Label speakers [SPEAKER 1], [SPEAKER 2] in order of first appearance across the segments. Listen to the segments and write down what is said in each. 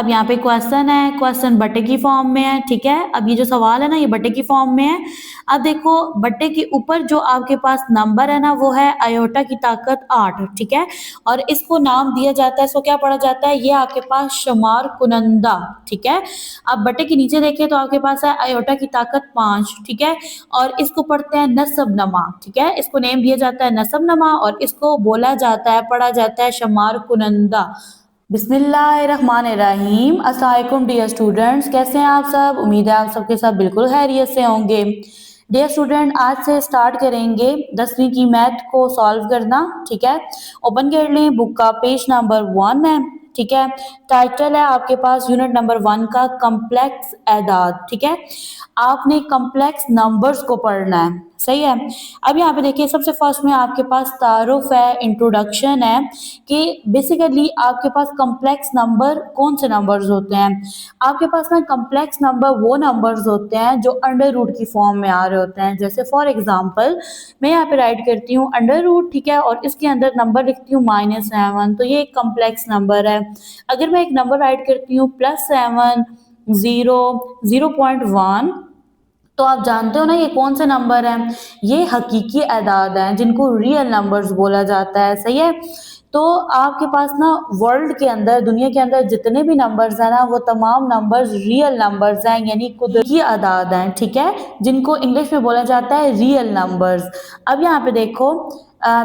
[SPEAKER 1] अब यहाँ पे क्वेश्चन है, क्वेश्चन बट्टे की फॉर्म में है, ठीक है। अब ये जो सवाल है ना, ये बट्टे की फॉर्म में है। अब देखो बट्टे के ऊपर जो आपके पास नंबर है ना, वो है आयोटा की ताकत 8, ठीक है। और इसको नाम दिया जाता है, इसको क्या पढ़ा जाता है, ये आपके पास शुमार कुनंदा, ठीक है। अब बट्टे के नीचे देखें तो आपके पास है आयोटा की ताकत 5, ठीक है। और इसको पढ़ते हैं नसब नमा, ठीक है। इसको नेम दिया जाता है नसब नमा और इसको बोला जाता है, पढ़ा जाता है शुमार कुनंदा। बिस्मिल्लाहिर्रहमानिर्रहीम। अस्सलाम वालेकुम डियर स्टूडेंट्स, कैसे हैं आप सब। उम्मीद है आप सबके साथ बिल्कुल खैरियत से होंगे। डियर स्टूडेंट, आज से स्टार्ट करेंगे 10वीं की मैथ को सॉल्व करना, ठीक है। ओपन कर लें, बुक का पेज नंबर 1 है, ठीक है। टाइटल है आपके पास यूनिट नंबर 1 का कम्प्लेक्स एदाद, ठीक है। आपने कम्प्लेक्स नंबर्स को पढ़ना है, सही है। अब यहाँ पे देखिए सबसे फर्स्ट में आपके पास तारुफ है, इंट्रोडक्शन है कि बेसिकली आपके पास कम्प्लेक्स नंबर कौन से नंबर्स होते हैं। आपके पास ना कम्प्लेक्स नंबर वो नंबर्स होते हैं जो अंडर रूट की फॉर्म में आ रहे होते हैं। जैसे फॉर एग्जांपल मैं यहाँ पे राइट करती हूँ अंडर रूट, ठीक है, और इसके अंदर नंबर लिखती हूँ -7, तो ये एक कम्प्लेक्स नंबर है। अगर मैं एक नंबर राइट करती हूँ +7, 0, 0.1, तो आप जानते हो ना ये कौन से नंबर हैं, ये हकीकी एदाद हैं जिनको रियल नंबर्स बोला जाता है, सही है। तो आपके पास ना वर्ल्ड के अंदर, दुनिया के अंदर जितने भी नंबर्स हैं ना, वो तमाम नंबर्स रियल नंबर्स हैं, यानी कुदरती आदाद हैं, ठीक है, जिनको इंग्लिश में बोला जाता है रियल नंबर्स। अब यहाँ पे देखो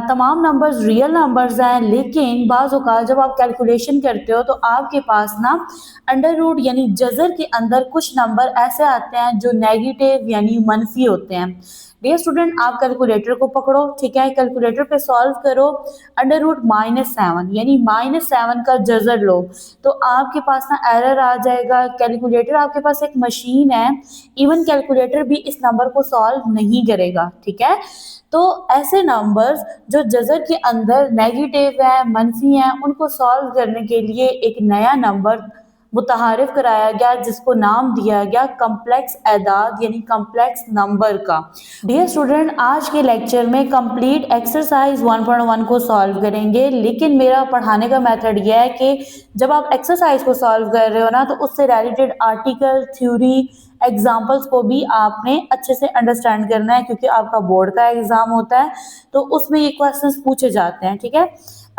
[SPEAKER 1] तमाम नंबर्स रियल नंबर्स हैं, लेकिन बाज़ औक़ात जब आप कैलकुलेशन करते हो तो आपके पास ना अंडर रूट यानी जज़र के अंदर कुछ नंबर ऐसे आते हैं जो नेगेटिव यानी मनफी होते हैं। डियर स्टूडेंट, आप कैलकुलेटर को पकड़ो, ठीक है, कैलकुलेटर पे सॉल्व करो अंडर रूट -7 यानी -7 का जज़र लो, तो आपके पास ना एरर आ जाएगा। कैलकुलेटर आपके पास एक मशीन है, इवन कैलकुलेटर भी इस नंबर को सॉल्व नहीं करेगा, ठीक है। तो ऐसे नंबर्स जो जज़र के अंदर नेगेटिव है, मनफी हैं, उनको सॉल्व करने के लिए एक नया नंबर मुतहारिफ कराया गया जिसको नाम दिया गया कम्प्लेक्स एदाद यानी कम्प्लेक्स नंबर का। डियर स्टूडेंट, आज के लेक्चर में कंप्लीट एक्सरसाइज 1.1 को सॉल्व करेंगे, लेकिन मेरा पढ़ाने का मेथड यह है कि जब आप एक्सरसाइज को सॉल्व कर रहे हो ना, तो उससे रिलेटेड आर्टिकल, थ्योरी, एग्जाम्पल्स को भी आपने अच्छे से अंडरस्टैंड करना है, क्योंकि आपका बोर्ड का एग्जाम होता है तो उसमें ये क्वेश्चंस पूछे जाते हैं, ठीक है।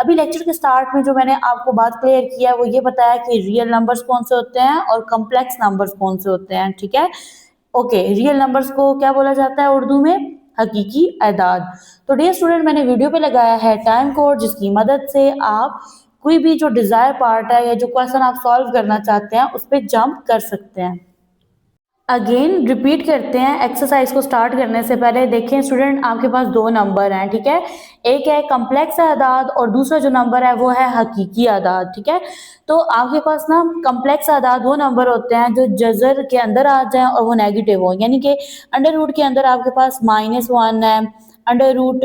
[SPEAKER 1] अभी लेक्चर के स्टार्ट में जो मैंने आपको बात क्लियर किया है वो ये बताया कि रियल नंबर्स कौन से होते हैं और कम्प्लेक्स नंबर्स कौन से होते हैं, ठीक है। ओके, रियल नंबर्स को क्या बोला जाता है उर्दू में, हकीकी एदाद। तो डियर स्टूडेंट, मैंने वीडियो पे लगाया है टाइम कोड, जिसकी मदद से आप कोई भी जो डिजायर पार्ट है या जो क्वेश्चन आप सॉल्व करना चाहते हैं उस पर जंप कर सकते हैं। अगेन रिपीट करते हैं एक्सरसाइज को स्टार्ट करने से पहले। देखें स्टूडेंट, आपके पास दो नंबर हैं, ठीक है। एक है कम्प्लेक्स आदाद और दूसरा जो नंबर है वो है हकीकी आदाद, ठीक है। तो आपके पास ना कम्प्लेक्स आदाद वो नंबर होते हैं जो जज़र के अंदर आ जाएं और वो नेगेटिव हो, यानी कि अंडर रूट के अंदर आपके पास -1 है, अंडर रूट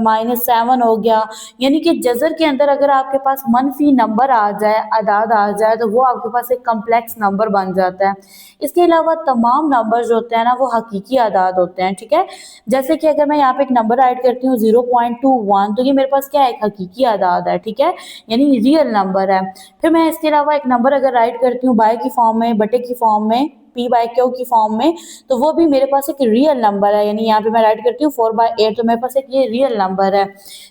[SPEAKER 1] -7 हो गया, यानी कि जज़र के अंदर अगर आपके पास मनफी नंबर आ जाए, आदाद आ जाए, तो वो आपके पास एक कम्प्लेक्स नंबर बन जाता है। इसके अलावा तमाम नंबर जो होते हैं ना वो हकीकी आदाद होते हैं, ठीक है। जैसे कि अगर मैं यहाँ पे एक नंबर राइट करती हूँ 0.21, तो ये मेरे पास क्या है, एक हकीकी आदाद है, ठीक है, यानी रियल नंबर है। फिर मैं इसके अलावा एक नंबर अगर राइट करती हूँ बाय की फॉर्म में, बटे की फॉर्म में, P/Q की फॉर्म में, तो वो भी मेरे पास एक रियल नंबर है, यानी यहाँ पे मैं राइट करती हूँ 4/8, तो मेरे पास एक ये रियल नंबर है।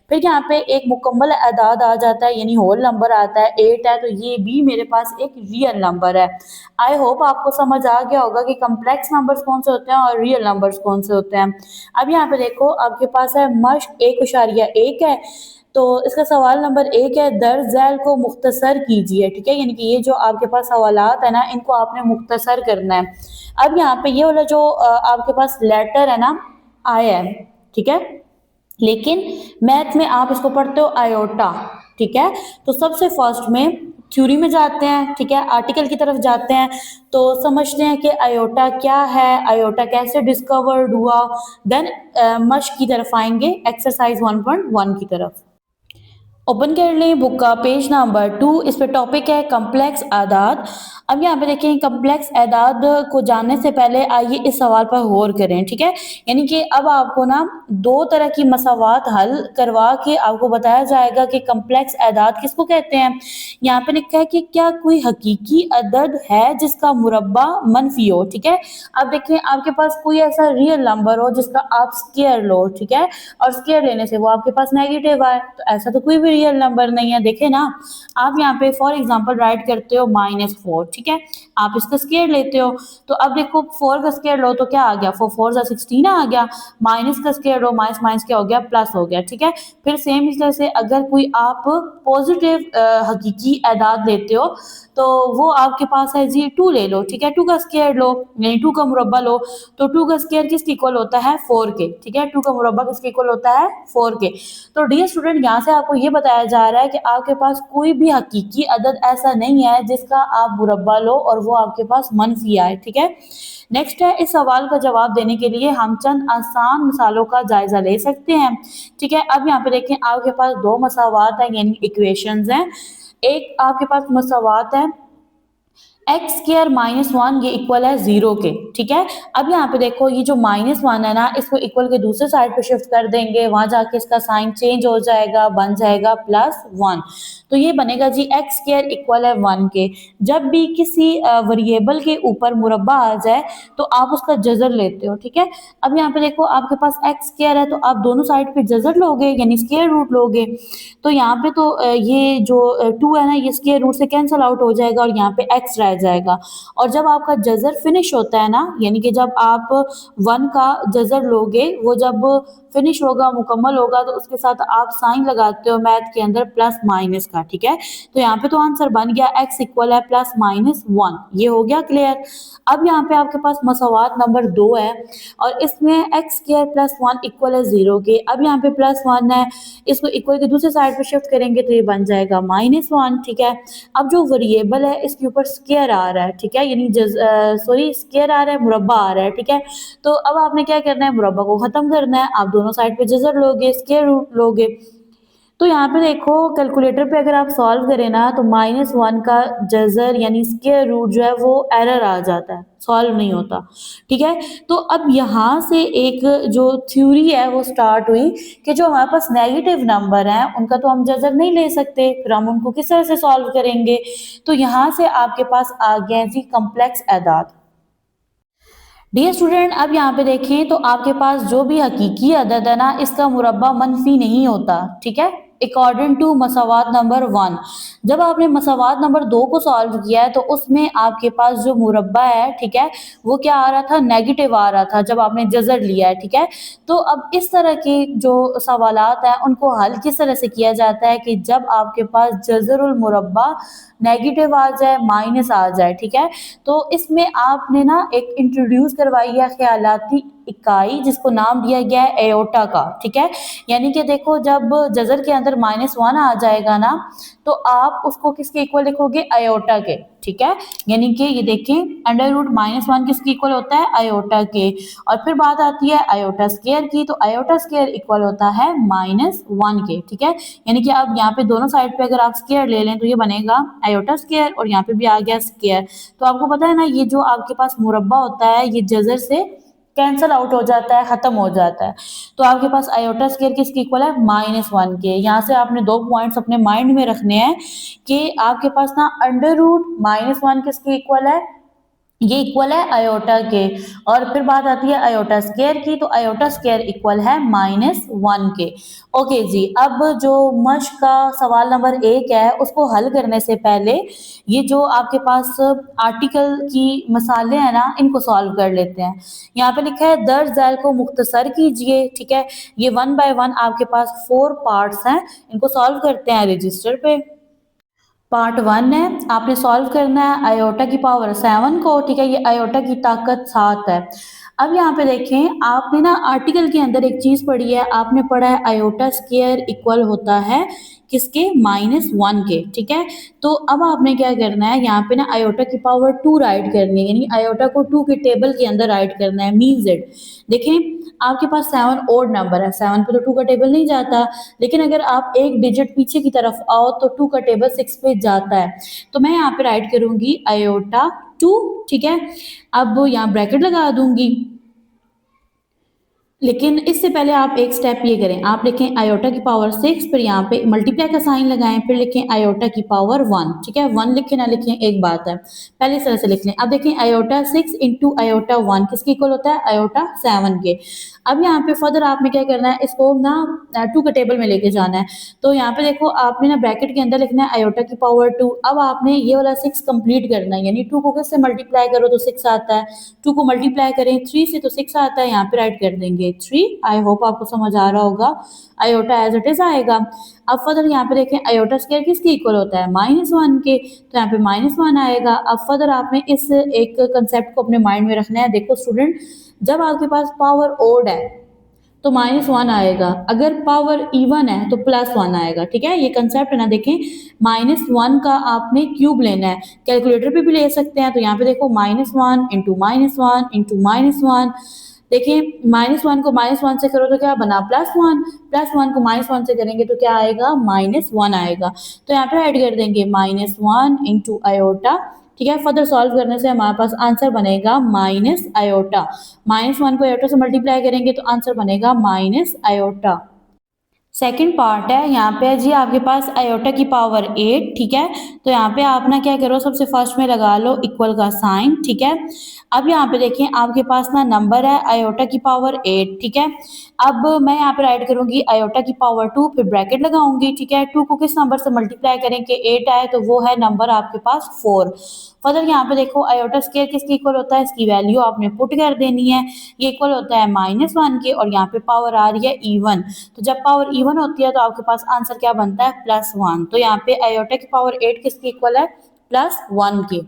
[SPEAKER 1] फिर यहाँ पे एक मुकम्मल आदाद आ जाता है, यानी होल नंबर आता है, 8 है, तो ये भी मेरे पास एक रियल नंबर है। आई होप आपको समझ आ गया होगा कि कम्प्लेक्स नंबर्स कौन से होते हैं और रियल नंबर्स कौन से होते हैं। अब यहाँ पे देखो आपके पास है मश्क 1.1 है, तो इसका सवाल नंबर 1 है, दर्ज झैल को मुख्तसर कीजिए, ठीक है, यानी कि ये जो आपके पास सवालात है ना, इनको आपने मुख्तसर करना है। अब यहाँ पे ये वाला जो आपके पास लेटर है ना, आया है, ठीक है, लेकिन मैथ में आप इसको पढ़ते हो आयोटा, ठीक है। तो सबसे फर्स्ट में थ्योरी में जाते हैं, ठीक है, आर्टिकल की तरफ जाते हैं, तो समझते हैं कि आयोटा क्या है, आयोटा कैसे डिस्कवर्ड हुआ, देन मश्क की तरफ आएंगे, एक्सरसाइज 1.1 की तरफ। ओपन कर लें बुक का पेज नंबर 2, इस पे टॉपिक है कम्प्लेक्स आदाद। अब यहाँ पे देखें कम्प्लेक्स एदाद को जानने से पहले आइए इस सवाल पर गौर करें, ठीक है। यानी कि अब आपको ना दो तरह की मसावात हल करवा के आपको बताया जाएगा कि कम्प्लेक्स एदाद किसको कहते हैं। यहाँ पे लिखा है कि क्या कोई हकीकी अदद है जिसका मुरब्बा मनफी हो, ठीक है। अब देखें आपके पास कोई ऐसा रियल नंबर हो जिसका आप स्क्वायर लो, ठीक है, और स्क्वायर लेने से वो आपके पास नेगेटिव आए, तो ऐसा तो कोई भी रियल नंबर नहीं है। देखे ना, आप यहाँ पे फॉर एग्जांपल राइट करते हो -4, ठीक है, आप इसका स्क्वायर लेते हो, तो अब देखो 4 का स्क्वायर लो तो क्या आ गया, 4 4 16 आ गया, माइनस का स्क्वायर लो, माइनस माइनस क्या हो गया, प्लस हो गया, ठीक है। फिर सेम इस तरह से अगर कोई आप पॉजिटिव हकीकी एदाद लेते हो तो वो आपके पास है जी 2 ले लो, ठीक है, 2 का स्क्वायर लो यानी 2 का मुरब्बा लो, तो 2 का स्क्वायर किसके इक्वल होता है 4 के, ठीक है, 2 का मुरब्बा किसके इक्वल होता है 4 के। तो डियर स्टूडेंट यहाँ से आपको ये बताया जा रहा है कि आपके पास कोई भी हकीकी अदद ऐसा नहीं है जिसका आप मुरब्बा लो और वो आपके पास मनफी आए, ठीक है। नेक्स्ट है, इस सवाल का जवाब देने के लिए हम चंद आसान मिसालों का जायजा ले सकते हैं, ठीक है। अब यहाँ पे देखें आपके पास दो मसावात हैं यानी इक्वेशंस हैं। एक आपके पास मसावात है एक्स स्क्र -1 ये इक्वल है 0 के, ठीक है। अब यहाँ पे देखो ये जो -1 है ना इसको इक्वल के दूसरे साइड पे शिफ्ट कर देंगे, वहां जाके इसका साइन चेंज हो जाएगा, बन जाएगा +1, तो ये बनेगा जी एक्स स्क्र इक्वल है 1 के। जब भी किसी वेरिएबल के ऊपर मुरब्बा आ जाए तो आप उसका जजर लेते हो, ठीक है। अब यहाँ पे देखो आपके पास एक्स स्क्र है तो आप दोनों साइड पे जजर लोगे यानी स्क्वायर रूट लोगे, तो यहाँ पे तो ये जो 2 है ना ये स्क्वायर रूट से कैंसिल आउट हो जाएगा और यहाँ पे x रह जाएगा। और जब आपका जजर फिनिश होता है ना यानी कि जब आप 1 का जजर लोगे वो जब फिनिश होगा मुकम्मल होगा तो उसके साथ आप साइन लगाते हो मैथ के अंदर प्लस माइनस का, ठीक है। तो यहाँ पे तो आंसर बन गया x इक्वल है +-1, ये हो गया क्लियर। अब यहाँ पे आपके पास मसावात नंबर 2 है और इसमें x स्क्वायर +1 इक्वल है 0 के। अब यहाँ पे +1 है, इसको इक्वल के दूसरे साइड पे शिफ्ट करेंगे तो ये बन जाएगा -1, ठीक है। अब जो वेरिएबल है इसके ऊपर स्क्वायर आ रहा है, ठीक है, यानी सॉरी स्क्वायर आ रहा है, मुरब्बा आ रहा है, ठीक है। तो अब आपने क्या करना है, मुरब्बा को खत्म करना है, आप दोनों साइड पे जजर लोगे, स्क्वायर रूट लोगे। तो यहाँ पे देखो कैलकुलेटर पे अगर आप सॉल्व करें ना तो -1 का जजर यानी स्क्वायर रूट जो है वो एरर आ जाता है, सॉल्व नहीं होता, ठीक है। तो अब यहाँ से एक जो थ्योरी है वो स्टार्ट हुई कि जो हमारे पास नेगेटिव नंबर हैं उनका तो हम जजर नहीं ले सकते, फिर हम उनको किस तरह से सॉल्व करेंगे। तो यहाँ से आपके पास आ गए जी कम्प्लेक्स एदाद। डियर स्टूडेंट अब यहाँ पे देखें तो आपके पास जो भी हकीकी अदद है ना इसका मुरब्बा मनफी नहीं होता, ठीक है, अकॉर्डिंग टू मसावात नंबर 1। जब आपने मसावात नंबर 2 को सॉल्व किया है तो उसमें आपके पास जो मुरब्बा है, ठीक है, वो क्या आ रहा था, नेगेटिव आ रहा था जब आपने जजर लिया है, ठीक है। तो अब इस तरह के जो सवालात हैं उनको हल किस तरह से किया जाता है कि जब आपके पास जजरुल मुरब्बा नेगेटिव आ जाए, माइनस आ जाए, ठीक है। तो इसमें आपने ना एक इंट्रोड्यूस करवाई है ख्यालाती इकाई जिसको नाम दिया गया है एयोटा का, ठीक है। यानी कि देखो जब जजर के अंदर -1 आ जाएगा ना तो आप उसको किसके इक्वल लिखोगे, आयोटा के, ठीक है। यानी कि ये देखें अंडर रूट -1 किसके इक्वल होता है, आयोटा के। और फिर बात आती है आयोटा स्क्वायर की, तो आयोटा स्क्वायर इक्वल होता है -1 के, ठीक है। यानी कि अब यहाँ पे दोनों साइड पे अगर आप स्क्वायर ले लें तो ये बनेगा आयोटा स्क्वायर और यहाँ पे भी आ गया स्क्वायर। तो आपको पता है ना ये जो आपके पास मुरब्बा होता है ये जजर से कैंसल आउट हो जाता है, खत्म हो जाता है। तो आपके पास आयोटा स्क्वायर किसके इक्वल है, -1 के। यहाँ से आपने दो पॉइंट्स अपने माइंड में रखने हैं कि आपके पास ना अंडर रूट -1 किसके इक्वल है, ये इक्वल है आयोटा के। और फिर बात आती है आयोटा स्क्वायर की, तो आयोटा स्क्वायर इक्वल है -1 के। ओके जी, अब जो मश्क का सवाल नंबर 1 है उसको हल करने से पहले ये जो आपके पास आर्टिकल की मसाले हैं ना इनको सॉल्व कर लेते हैं। यहाँ पे लिखा है दर्ज झैल को मुख्तसर कीजिए, ठीक है। ये 1 बाय 1 आपके पास 4 पार्ट्स हैं, इनको सॉल्व करते हैं रजिस्टर पे। पार्ट 1 है, आपने सॉल्व करना है आयोटा की पावर 7 को, ठीक है, ये आयोटा की ताकत 7 है। अब यहाँ पे देखें आपने ना आर्टिकल के अंदर एक चीज पढ़ी है, आपने पढ़ा है आयोटा स्क्वायर इक्वल होता है किसके, -1 के, ठीक है। तो अब आपने क्या करना है, यहाँ पे ना आयोटा की पावर 2 राइट करनी है, यानी आयोटा को 2 के टेबल के अंदर राइट करना है, मीन्स इट। देखें आपके पास 7 ओड नंबर है, 7 पे तो 2 का टेबल नहीं जाता, लेकिन अगर आप एक डिजिट पीछे की तरफ आओ तो 2 का टेबल 6 पे जाता है। तो मैं यहाँ पे राइट करूंगी आयोटा 2, ठीक है। अब यहाँ ब्रैकेट लगा दूंगी, लेकिन इससे पहले आप एक स्टेप ये करें, आप लिखें आयोटा की पावर 6, फिर यहाँ पे मल्टीप्लाई का साइन लगाएं, फिर लिखें आयोटा की पावर 1, ठीक है। 1 लिखें ना लिखें एक बात है, पहले इस तरह से लिख लें। अब देखें आयोटा 6 इंटू आयोटा 1 किसके इक्वल होता है, आयोटा 7 के। अब यहाँ पे फर्दर आपने क्या करना है, इसको ना 2 के टेबल में लेके जाना है। तो यहाँ पे देखो आपने ना ब्रैकेट के अंदर लिखना है आयोटा की पावर 2। अब आपने ये वाला 6 कंप्लीट करना है, यानी 2 को किससे मल्टीप्लाई करो तो 6 आता है, 2 को मल्टीप्लाई करें 3 से तो 6 आता है, यहाँ पे राइट कर देंगे 3। आई होप आपको समझ आ रहा होगा, आयोटा एज इट इज आएगा। अब फर्दर यहाँ पे देखें आयोटा स्क्वायर किसके इक्वल होता है, -1 के, तो यहाँ पे -1 आएगा। अब फर्दर आपने इस एक कंसेप्ट को अपने माइंड में रखना है। देखो स्टूडेंट, जब आपके पास पावर ओड है तो -1 आएगा, अगर पावर इवन है तो +1 आएगा, ठीक है। ये कंसेप्ट है ना, देखें -1 का आपने क्यूब लेना है, कैलकुलेटर पे भी ले सकते हैं। तो यहाँ पे देखो -1 इंटू -1 इंटू -1, देखिए -1 को -1 से करो तो क्या बना, +1, +1 को -1 से करेंगे तो क्या आएगा, -1 आएगा। तो यहाँ पे ऐड कर देंगे -1 इंटू आयोटा, ठीक है। फर्दर सॉल्व करने से हमारे पास आंसर बनेगा माइनस आयोटा, -1 को आयोटा से मल्टीप्लाई करेंगे तो आंसर बनेगा माइनस आयोटा। सेकंड पार्ट है, यहाँ पे जी आपके पास आयोटा की पावर 8, ठीक है। तो यहाँ पे आप ना क्या करो, सबसे फर्स्ट में लगा लो इक्वल का साइन, ठीक है। अब यहाँ पे देखें आपके पास ना नंबर है आयोटा की पावर 8, ठीक है। अब मैं यहाँ पे राइट करूंगी आयोटा की पावर 2, फिर ब्रैकेट लगाऊंगी, ठीक है। 2 को किस नंबर से मल्टीप्लाई करें कि 8 आए, तो वो है नंबर आपके पास 4। फर्दर यहाँ पे देखो आयोटा स्क्वायर किसके इक्वल होता है, इसकी वैल्यू आपने पुट कर देनी है, ये इक्वल होता है -1 के, और यहाँ पे पावर आ रही है इवन। तो जब पावर इवन होती है तो आपके पास आंसर क्या बनता है, +1। तो यहाँ पे आयोटा की पावर 8 किसके इक्वल है, +1 के।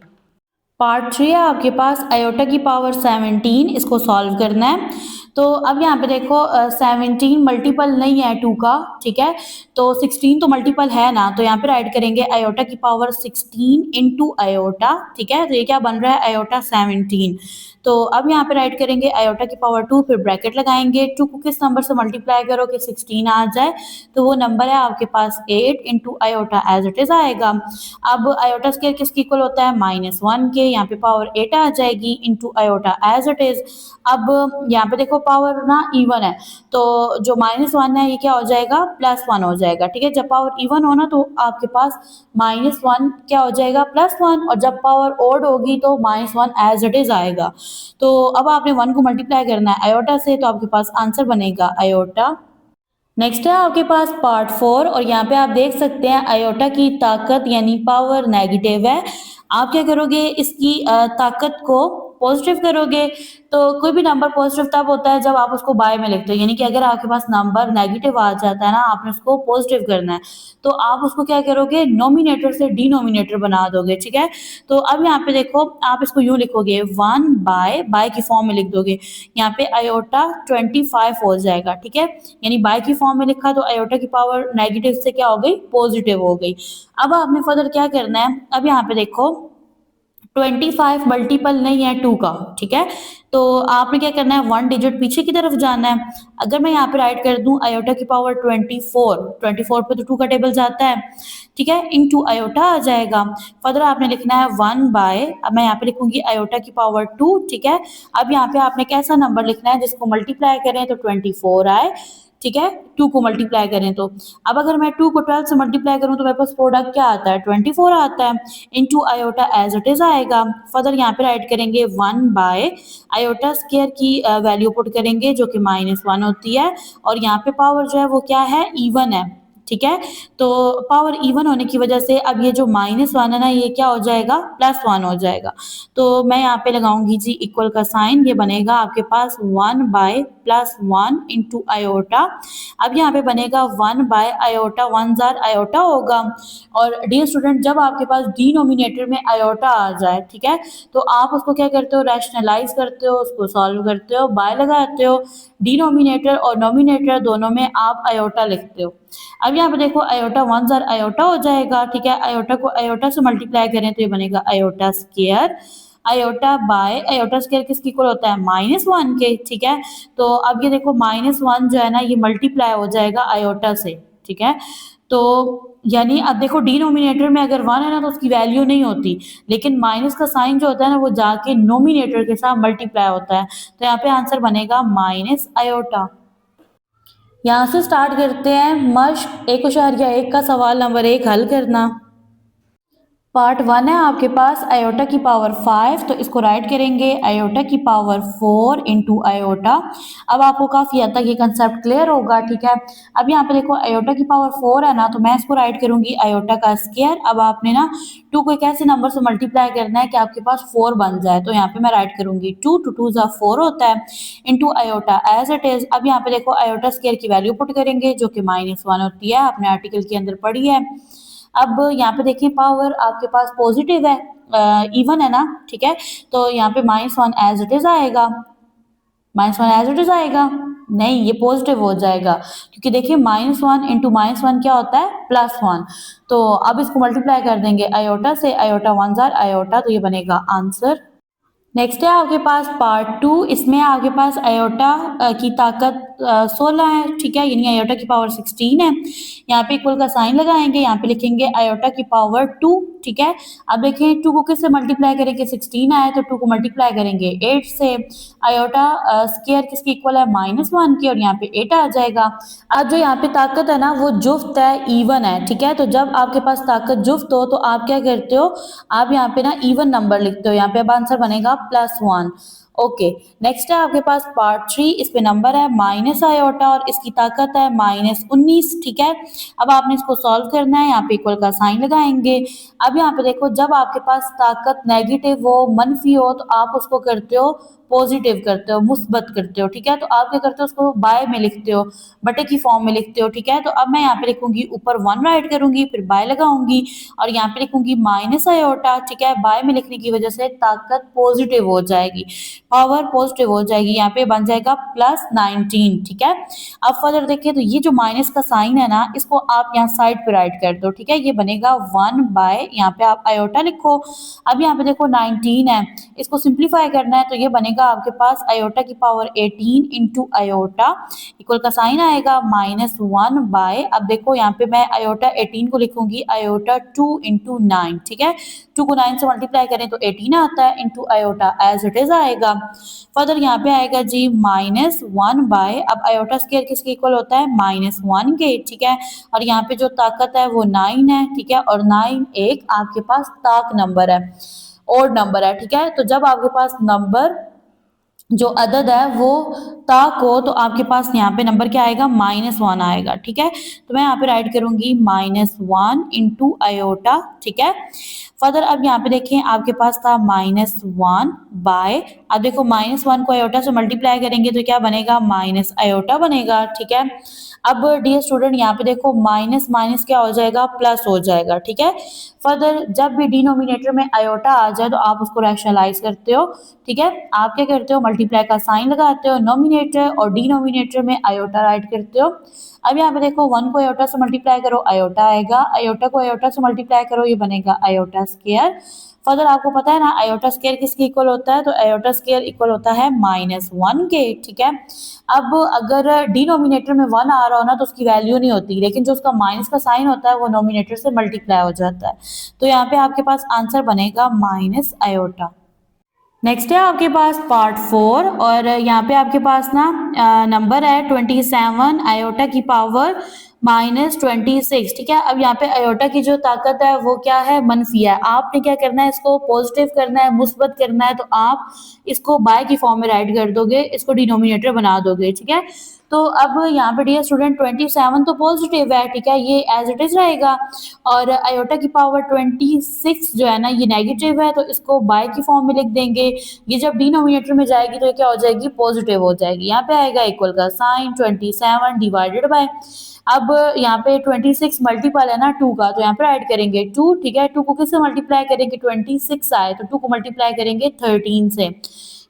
[SPEAKER 1] पार्ट 3 है आपके पास आयोटा की पावर 17, इसको सॉल्व करना है। तो अब यहाँ पे देखो 17 मल्टीपल नहीं है 2 का, ठीक है। तो 16 तो मल्टीपल है ना, तो यहाँ पे राइट करेंगे आयोटा की पावर 16 इंटू आयोटा, ठीक है। तो ये क्या बन रहा है, आयोटा 17। तो अब यहाँ पे राइट करेंगे आयोटा की पावर 2, फिर ब्रैकेट लगाएंगे, 2 को किस नंबर से मल्टीप्लाई करो कि 16 आ जाए, तो वो नंबर है आपके पास 8 into iota as it is आएगा। अब आयोटा स्क्वायर किसके इक्वल होता है, -1 के, यहाँ पे पावर 8 आ जाएगी into iota as it is. अब यहाँ पे देखो पावर ना इवन है, तो जो -1 है ये क्या हो जाएगा, +1 हो जाएगा, ठीक है। जब पावर इवन हो ना तो आपके पास -1 क्या हो जाएगा, +1, और जब पावर ओड होगी तो -1 एज इट इज आएगा। तो अब आपने 1 को मल्टीप्लाई करना है आयोटा से, तो आपके पास आंसर बनेगा आयोटा। नेक्स्ट है आपके पास पार्ट 4, और यहाँ पे आप देख सकते हैं आयोटा की ताकत यानी पावर नेगेटिव है। आप क्या करोगे, इसकी ताकत को पॉजिटिव करोगे। तो कोई भी नंबर पॉजिटिव तब होता है जब आप उसको बाय में लिखते हो, यानी कि अगर आपके पास नंबर नेगेटिव आ जाता है ना, आपने उसको पॉजिटिव करना है, तो आप उसको क्या करोगे, नोमिनेटर से डिनोमिनेटर बना दोगे, ठीक है। तो अब यहाँ पे देखो आप इसको यूं लिखोगे 1 बाय की फॉर्म में लिख दोगे, यहाँ पे आयोटा 25 हो जाएगा, ठीक है। यानी बाय की फॉर्म में लिखा तो आयोटा की पावर नेगेटिव से क्या हो गई, पॉजिटिव हो गई। अब आपने फर्दर क्या करना है, अब यहाँ पे देखो 25 मल्टीपल नहीं है 2 का, ठीक है। तो आपने क्या करना है, 1 डिजिट पीछे की तरफ जाना है। अगर मैं यहाँ पे राइट कर दूं आयोटा की पावर 24 पे तो 2 का टेबल जाता है, ठीक है, इंटू आयोटा आ जाएगा। फर्दर आपने लिखना है 1 बाय, अब मैं यहाँ पे लिखूंगी आयोटा की पावर 2, ठीक है। अब यहाँ पे आपने कैसा नंबर लिखना है जिसको मल्टीप्लाई करें तो 24 आए, ठीक है, 2 को मल्टीप्लाई करें तो। अब अगर मैं 2 को 12 से मल्टीप्लाई करूं तो मेरे पास प्रोडक्ट क्या आता है, 24 आता है, into iota as it is आएगा। फर्दर यहाँ पे राइट करेंगे 1 बाय आयोटा स्क्वायर की वैल्यू पुट करेंगे जो कि -1 होती है, और यहाँ पे पावर जो है वो क्या है, इवन है, ठीक है। तो पावर इवन होने की वजह से अब ये जो -1 है ना, ये क्या हो जाएगा, +1 हो जाएगा। तो मैं यहाँ पे लगाऊंगी जी इक्वल का साइन, ये बनेगा आपके पास 1 बाय +1 इंटू आयोटा। अब यहाँ पे बनेगा 1 बाय आयोटा, 1 जार आयोटा होगा। और डियर स्टूडेंट, जब आपके पास डिनोमिनेटर में आयोटा आ जाए, ठीक है, तो आप उसको क्या करते हो, रैशनलाइज करते हो, उसको सॉल्व करते हो, बाय लगाते हो, डिनोमिनेटर और नोमिनेटर दोनों में आप आयोटा लिखते हो। अब यहाँ पे देखो आयोटा वन जार आयोटा हो जाएगा, ठीक है। आयोटा को आयोटा से मल्टीप्लाई करें तो ये बनेगा iota square, iota by iota square किसके इक्वल होता है -1 के, ठीक है। तो अब ये देखो -1 जो है ना ये मल्टीप्लाई हो जाएगा आयोटा से, ठीक है। तो यानी अब देखो डिनोमिनेटर में अगर 1 है ना तो उसकी वैल्यू नहीं होती, लेकिन माइनस का साइन जो होता है ना वो जाके नोमिनेटर के साथ मल्टीप्लाई होता है। तो यहाँ पे आंसर बनेगा माइनस आयोटा। यहाँ से स्टार्ट करते हैं मश्क 1.1 का सवाल नंबर 1 हल करना। पार्ट 1 है आपके पास आयोटा की पावर 5, तो इसको राइट करेंगे आयोटा की पावर 4 इंटू आयोटा। अब आपको काफ़ी हद तक ये कंसेप्ट क्लियर होगा, ठीक है। अब यहाँ पे देखो आयोटा की पावर 4 है ना, तो मैं इसको राइट करूंगी आयोटा का स्क्वायर। अब आपने ना 2 को एक ऐसे नंबर से मल्टीप्लाई करना है कि आपके पास 4 बन जाए, तो यहाँ पे मैं राइट करूंगी 2 टू 2 ज़ा 4 होता है into iota as it is. अब यहाँ पे देखो आयोटा स्क्वायर की वैल्यू पुट करेंगे जो कि -1 होती है, आपने आर्टिकल के अंदर पढ़ी है। अब यहाँ पे देखिए पावर आपके पास पॉजिटिव है, इवन है ना, ठीक है। तो यहाँ पे -1 एज इट इज आएगा, -1 एज इट इज आएगा, नहीं ये पॉजिटिव हो जाएगा क्योंकि देखिए -1 इंटू -1 क्या होता है +1। तो अब इसको मल्टीप्लाई कर देंगे आयोटा से, आयोटा वन जार आयोटा, तो ये बनेगा आंसर। नेक्स्ट है आपके पास पार्ट 2, इसमें आपके पास आयोटा की ताकत 16 है, ठीक है, यानी आयोटा की पावर 16 है। यहाँ पे इक्वल का साइन लगाएंगे, यहाँ पे लिखेंगे आयोटा की पावर 2, ठीक है। अब देखें 2 को किससे मल्टीप्लाई करेंगे, 16 आया तो 2 को मल्टीप्लाई करेंगे 8 से। आयोटा स्क्वायर किसकी इक्वल है -1 की, और यहाँ पे 8 आ जाएगा। अब जो यहाँ पे ताकत है ना वो जुफ्त है, इवन है, ठीक है। तो जब आपके पास ताकत जुफ्त हो तो आप क्या करते हो, आप यहाँ पे ना इवन नंबर लिखते हो, यहाँ पे अब आंसर बनेगा +1। ओके, नेक्स्ट है आपके पास पार्ट 3, इस पे नंबर है माइनस आयोटा और इसकी ताकत है -19, ठीक है। अब आपने इसको सॉल्व करना है, यहाँ पे इक्वल का साइन लगाएंगे। अब यहाँ पे देखो जब आपके पास ताकत नेगेटिव हो, मनफी हो, तो आप उसको करते हो पॉजिटिव करते हो, मुस्बत करते हो, ठीक है। तो आप क्या करते हो, उसको बाय में लिखते हो, बटे की फॉर्म में लिखते हो, ठीक है। तो अब मैं यहाँ पे लिखूंगी ऊपर 1 राइट करूंगी, फिर बाय लगाऊंगी और यहाँ पे लिखूंगी माइनस आयोटा, ठीक है। बाय में लिखने की वजह से ताकत पॉजिटिव हो जाएगी, पावर पॉजिटिव हो जाएगी, यहाँ पे बन जाएगा +19, ठीक है। अब फर्दर देखिए तो ये जो माइनस का साइन है ना इसको आप यहाँ साइड पे राइट कर दो, ठीक है। ये बनेगा 1 बाय, यहाँ पे आप आयोटा लिखो। अब यहाँ पे देखो 19 है, इसको सिंप्लीफाई करना है तो ये बनेगा आपके पास आयोटा की पावर 18 इंटू आयोटा, इक्वल का साइन आएगा -1 बाय। अब देखो यहाँ पे मैं आयोटा 18 को लिखूंगी आयोटा 2 इंटू 9, ठीक है। 2 को 9 से मल्टीप्लाई करें तो 18 आता है into iota as it is आएगा। फर्दर यहाँ पे आएगा जी -1 बाय, अब आयोटा स्क्वायर किसके इक्वल होता है -1 के, ठीक है। और यहाँ पे जो ताकत है वो 9 है, ठीक है। और 9 एक आपके पास ताक नंबर है, ओड नंबर है, ठीक है। तो जब आपके पास नंबर जो अदद है वो ताक हो तो आपके पास यहाँ पे नंबर क्या आएगा -1 आएगा, ठीक है। तो मैं यहाँ पे राइट करूंगी -1 इंटू आयोटा, ठीक है। फर्दर अब यहाँ पे देखें आपके पास था -1 बाय, अब देखो -1 को आयोटा से मल्टीप्लाई करेंगे तो क्या बनेगा माइनस आयोटा बनेगा, ठीक है। अब डियर स्टूडेंट यहाँ पे देखो माइनस माइनस क्या हो जाएगा, प्लस हो जाएगा, ठीक है। फर्दर जब भी डिनोमिनेटर में आयोटा आ जाए तो आप उसको रैशनलाइज करते हो, ठीक है। आप क्या करते हो, मल्टीप्लाई का साइन लगाते हो नोमिनेटर और डिनोमिनेटर में आयोटा राइट करते हो। अब यहाँ पे देखो 1 को आयोटा से मल्टीप्लाई करो आयोटा आएगा, आयोटा को आयोटा से मल्टीप्लाई करो ये बनेगा आयोटा स्क्वायर। फर्दर आपको पता है ना आयोटा स्क्वायर किसके इक्वल होता है, तो आयोटा स्क्वायर इक्वल होता है -1 के, ठीक है। अब अगर डिनोमिनेटर में 1 आ रहा हो ना तो उसकी वैल्यू नहीं होती, लेकिन जो उसका माइनस का साइन होता है वो नोमिनेटर से मल्टीप्लाई हो जाता है। तो यहाँ पे आपके पास आंसर बनेगा माइनस आयोटा। नेक्स्ट है आपके पास पार्ट 4 और यहाँ पे आपके पास ना नंबर है 27 आयोटा की पावर -26, ठीक है। अब यहाँ पे आयोटा की जो ताकत है वो क्या है, मनफी है। आपने क्या करना है, इसको पॉजिटिव करना है, मुस्बत करना है, तो आप इसको बाय की फॉर्म में राइट कर दोगे, इसको डिनोमिनेटर बना दोगे, ठीक है। तो अब यहाँ पे डियर स्टूडेंट 27 तो पॉजिटिव है, ठीक है, ये एज इट इज रहेगा। और आयोटा की पावर 26 जो है ना ये नेगेटिव है, तो इसको बाय की फॉर्म में लिख देंगे। ये जब डिनोमिनेटर में जाएगी तो ये क्या हो जाएगी, पॉजिटिव हो जाएगी। यहाँ पे आएगा इक्वल का साइन 27 डिवाइडेड बाय, अब यहाँ पे 26 मल्टीपल है ना 2 का, तो यहाँ पे ऐड करेंगे 2, ठीक है। 2 को किससे मल्टीप्लाई करेंगे, 26 आए तो 2 को मल्टीप्लाई करेंगे 13 से।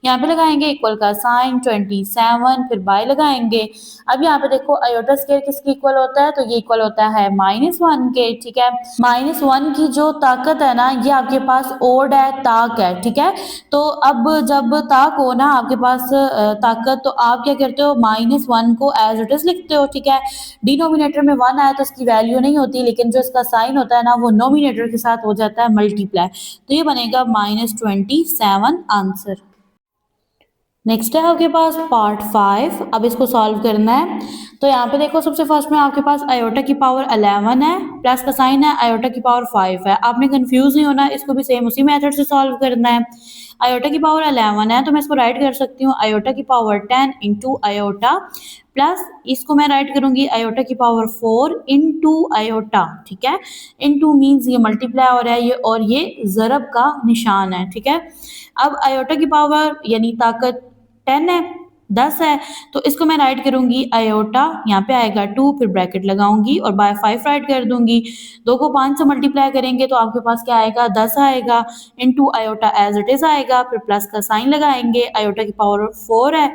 [SPEAKER 1] यहाँ पे लगाएंगे इक्वल का साइन 27, फिर बाय लगाएंगे। अब यहाँ पे देखो आयोटा स्क्वायर किसके इक्वल होता है, तो ये इक्वल होता है -1 के, ठीक है। -1 की जो ताकत है ना, ये आपके पास ओड है, ताक है, ठीक है। तो अब जब ताक हो ना आपके पास ताकत, तो आप क्या करते हो, -1 को एज इट इज लिखते हो, ठीक है। डिनोमिनेटर में 1 आया तो इसकी वैल्यू नहीं होती, लेकिन जो इसका साइन होता है ना, वो नोमिनेटर के साथ हो जाता है मल्टीप्लाई। तो ये बनेगा -27 आंसर। नेक्स्ट है आपके पास पार्ट 5। अब इसको सॉल्व करना है। तो यहाँ पे देखो सबसे फर्स्ट में आपके पास आयोटा की पावर 11 है, प्लस का साइन है, आयोटा की पावर 5 है। आपने कंफ्यूज नहीं होना, इसको भी सेम उसी मेथड से सॉल्व करना है। आयोटा की पावर 11 है तो मैं इसको राइट कर सकती हूँ आयोटा की पावर 10 इंटू आयोटा, प्लस इसको मैं राइट करूंगी आयोटा की पावर 4 इंटू आयोटा, ठीक है। इंटू मीन्स ये मल्टीप्लाई हो रहा है, ये और ये ज़रब का निशान है, ठीक है। अब आयोटा की पावर यानी ताकत 10 है, 10 है, तो इसको मैं राइट करूंगी आयोटा, यहाँ पे आएगा 2, फिर ब्रैकेट लगाऊंगी और बाय 5 राइट कर दूंगी। 2 को 5 से मल्टीप्लाई करेंगे तो आपके पास क्या आएगा, 10 आएगा, into iota as it is आएगा, फिर प्लस का साइन लगाएंगे। आयोटा की पावर 4 है,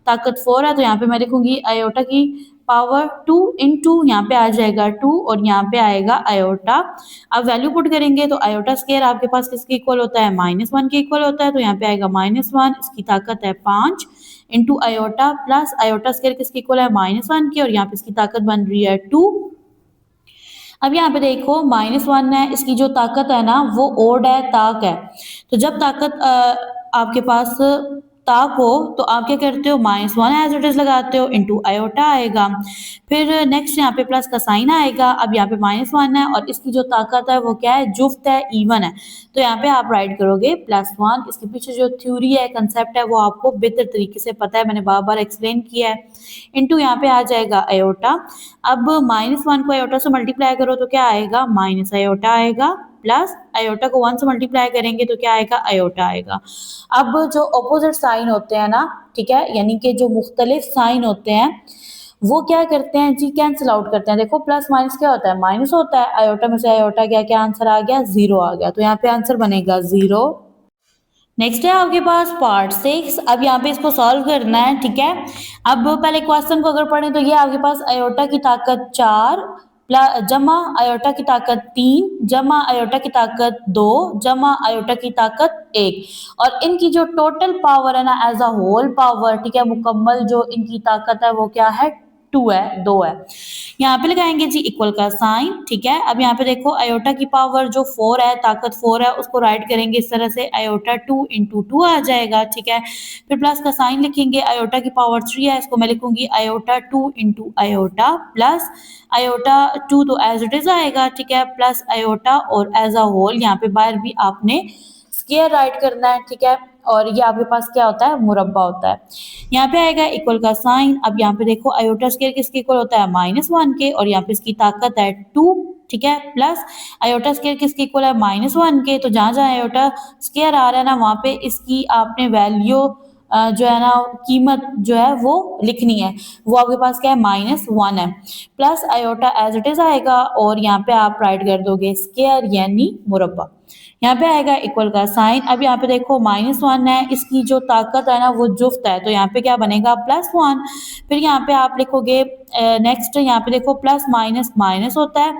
[SPEAKER 1] ताकत 4 है, तो यहाँ पे मैं लिखूंगी आयोटा की पावर 2 इंटू यहाँ पे आ जाएगा 2 और यहाँ पे आएगा आयोटा। अब वैल्यू पुट करेंगे तो आयोटा स्क्वायर आपके पास किसके इक्वल होता है, -1 के इक्वल होता है, तो यहाँ पे आएगा -1, इसकी ताकत है 5 into iota, plus iota square किसके इक्वल है, -1 की, और यहाँ पे इसकी ताकत बन रही है 2। अब यहाँ पे देखो -1 है, इसकी जो ताकत है ना वो ओड है, ताक है। तो जब ताकत आपके पास ताक हो तो आप क्या करते हो, -1 एज इट इज लगाते हो, इंटू आयोटा आएगा, फिर नेक्स्ट यहाँ पे प्लस का साइन आएगा। अब यहाँ पे -1 है और इसकी जो ताकत है वो क्या है, जुफ्त है, इवन है, तो यहाँ पे आप राइट करोगे +1। इसके पीछे जो थ्योरी है, कंसेप्ट है, वो आपको बेहतर तरीके से पता है, मैंने बार बार एक्सप्लेन किया है। इंटू यहाँ पे आ जाएगा आयोटा। अब -1 को आयोटा से मल्टीप्लाई करो तो क्या आएगा, माइनस आयोटा आएगा, प्लस आयोटा को 1 से मल्टीप्लाई करेंगे तो क्या आएगा, आयोटा आएगा। अब जो ऑपोजिट साइन होते हैं ना, ठीक है, यानी कि जो मुख्तलिफ साइन होते हैं वो क्या करते हैं जी, कैंसिल आउट करते हैं। देखो प्लस माइनस क्या होता है, माइनस होता है, आयोटा में से आयोटा गया, क्या आंसर आ गया, 0 आ गया, तो यहाँ पे आंसर बनेगा 0। नेक्स्ट है आपके पास पार्ट 6। अब यहाँ पे इसको सॉल्व करना है, ठीक है। अब पहले क्वेश्चन को अगर पढ़ें तो ये आपके पास आयोटा की ताकत 4 जमा आयोटा की ताकत 3 जमा आयोटा की ताकत 2 जमा आयोटा की ताकत 1, और इनकी जो टोटल पावर है ना, एज अ होल पावर, ठीक है, मुकम्मल जो इनकी ताकत है वो क्या है, 2 है, 2 है। यहाँ पे लगाएंगे जी इक्वल का साइन, ठीक है। अब यहाँ पे देखो आयोटा की पावर जो 4 है, ताकत 4 है, उसको राइट करेंगे इस तरह से, आयोटा 2 इंटू 2 आ जाएगा, ठीक है। फिर प्लस का साइन लिखेंगे, आयोटा की पावर 3 है, इसको मैं लिखूंगी iota 2 into iota, plus iota 2 तो एज इट इज आएगा, ठीक है, प्लस आयोटा और एज अ होल यहाँ पे बाहर भी आपने स्क्वायर राइट करना है, ठीक है। और ये आपके पास क्या होता है, मुरब्बा होता है। यहाँ पे आएगा इक्वल का साइन। अब यहाँ पे देखो आयोटा स्क्वायर किसके इक्वल होता है, -1 के, और यहाँ पे इसकी ताकत है 2, ठीक है, प्लस आयोटा स्क्वायर किसके इक्वल है, -1 के, तो जहां जहां आयोटा स्क्वायर आ रहा है ना, वहां पे इसकी आपने वैल्यू जो है ना, कीमत जो है वो लिखनी है, वो आपके पास क्या है, -1 है, plus iota as it is आएगा, और यहाँ पे आप राइट कर दोगे स्क्वायर यानी मुरब्बा। यहाँ पे आएगा इक्वल का साइन। अब यहाँ पे देखो -1 है, इसकी जो ताकत है ना वो जुफ्त है, तो यहाँ पे क्या बनेगा, +1। फिर यहाँ पे आप लिखोगे नेक्स्ट, यहाँ पे देखो प्लस माइनस माइनस होता है,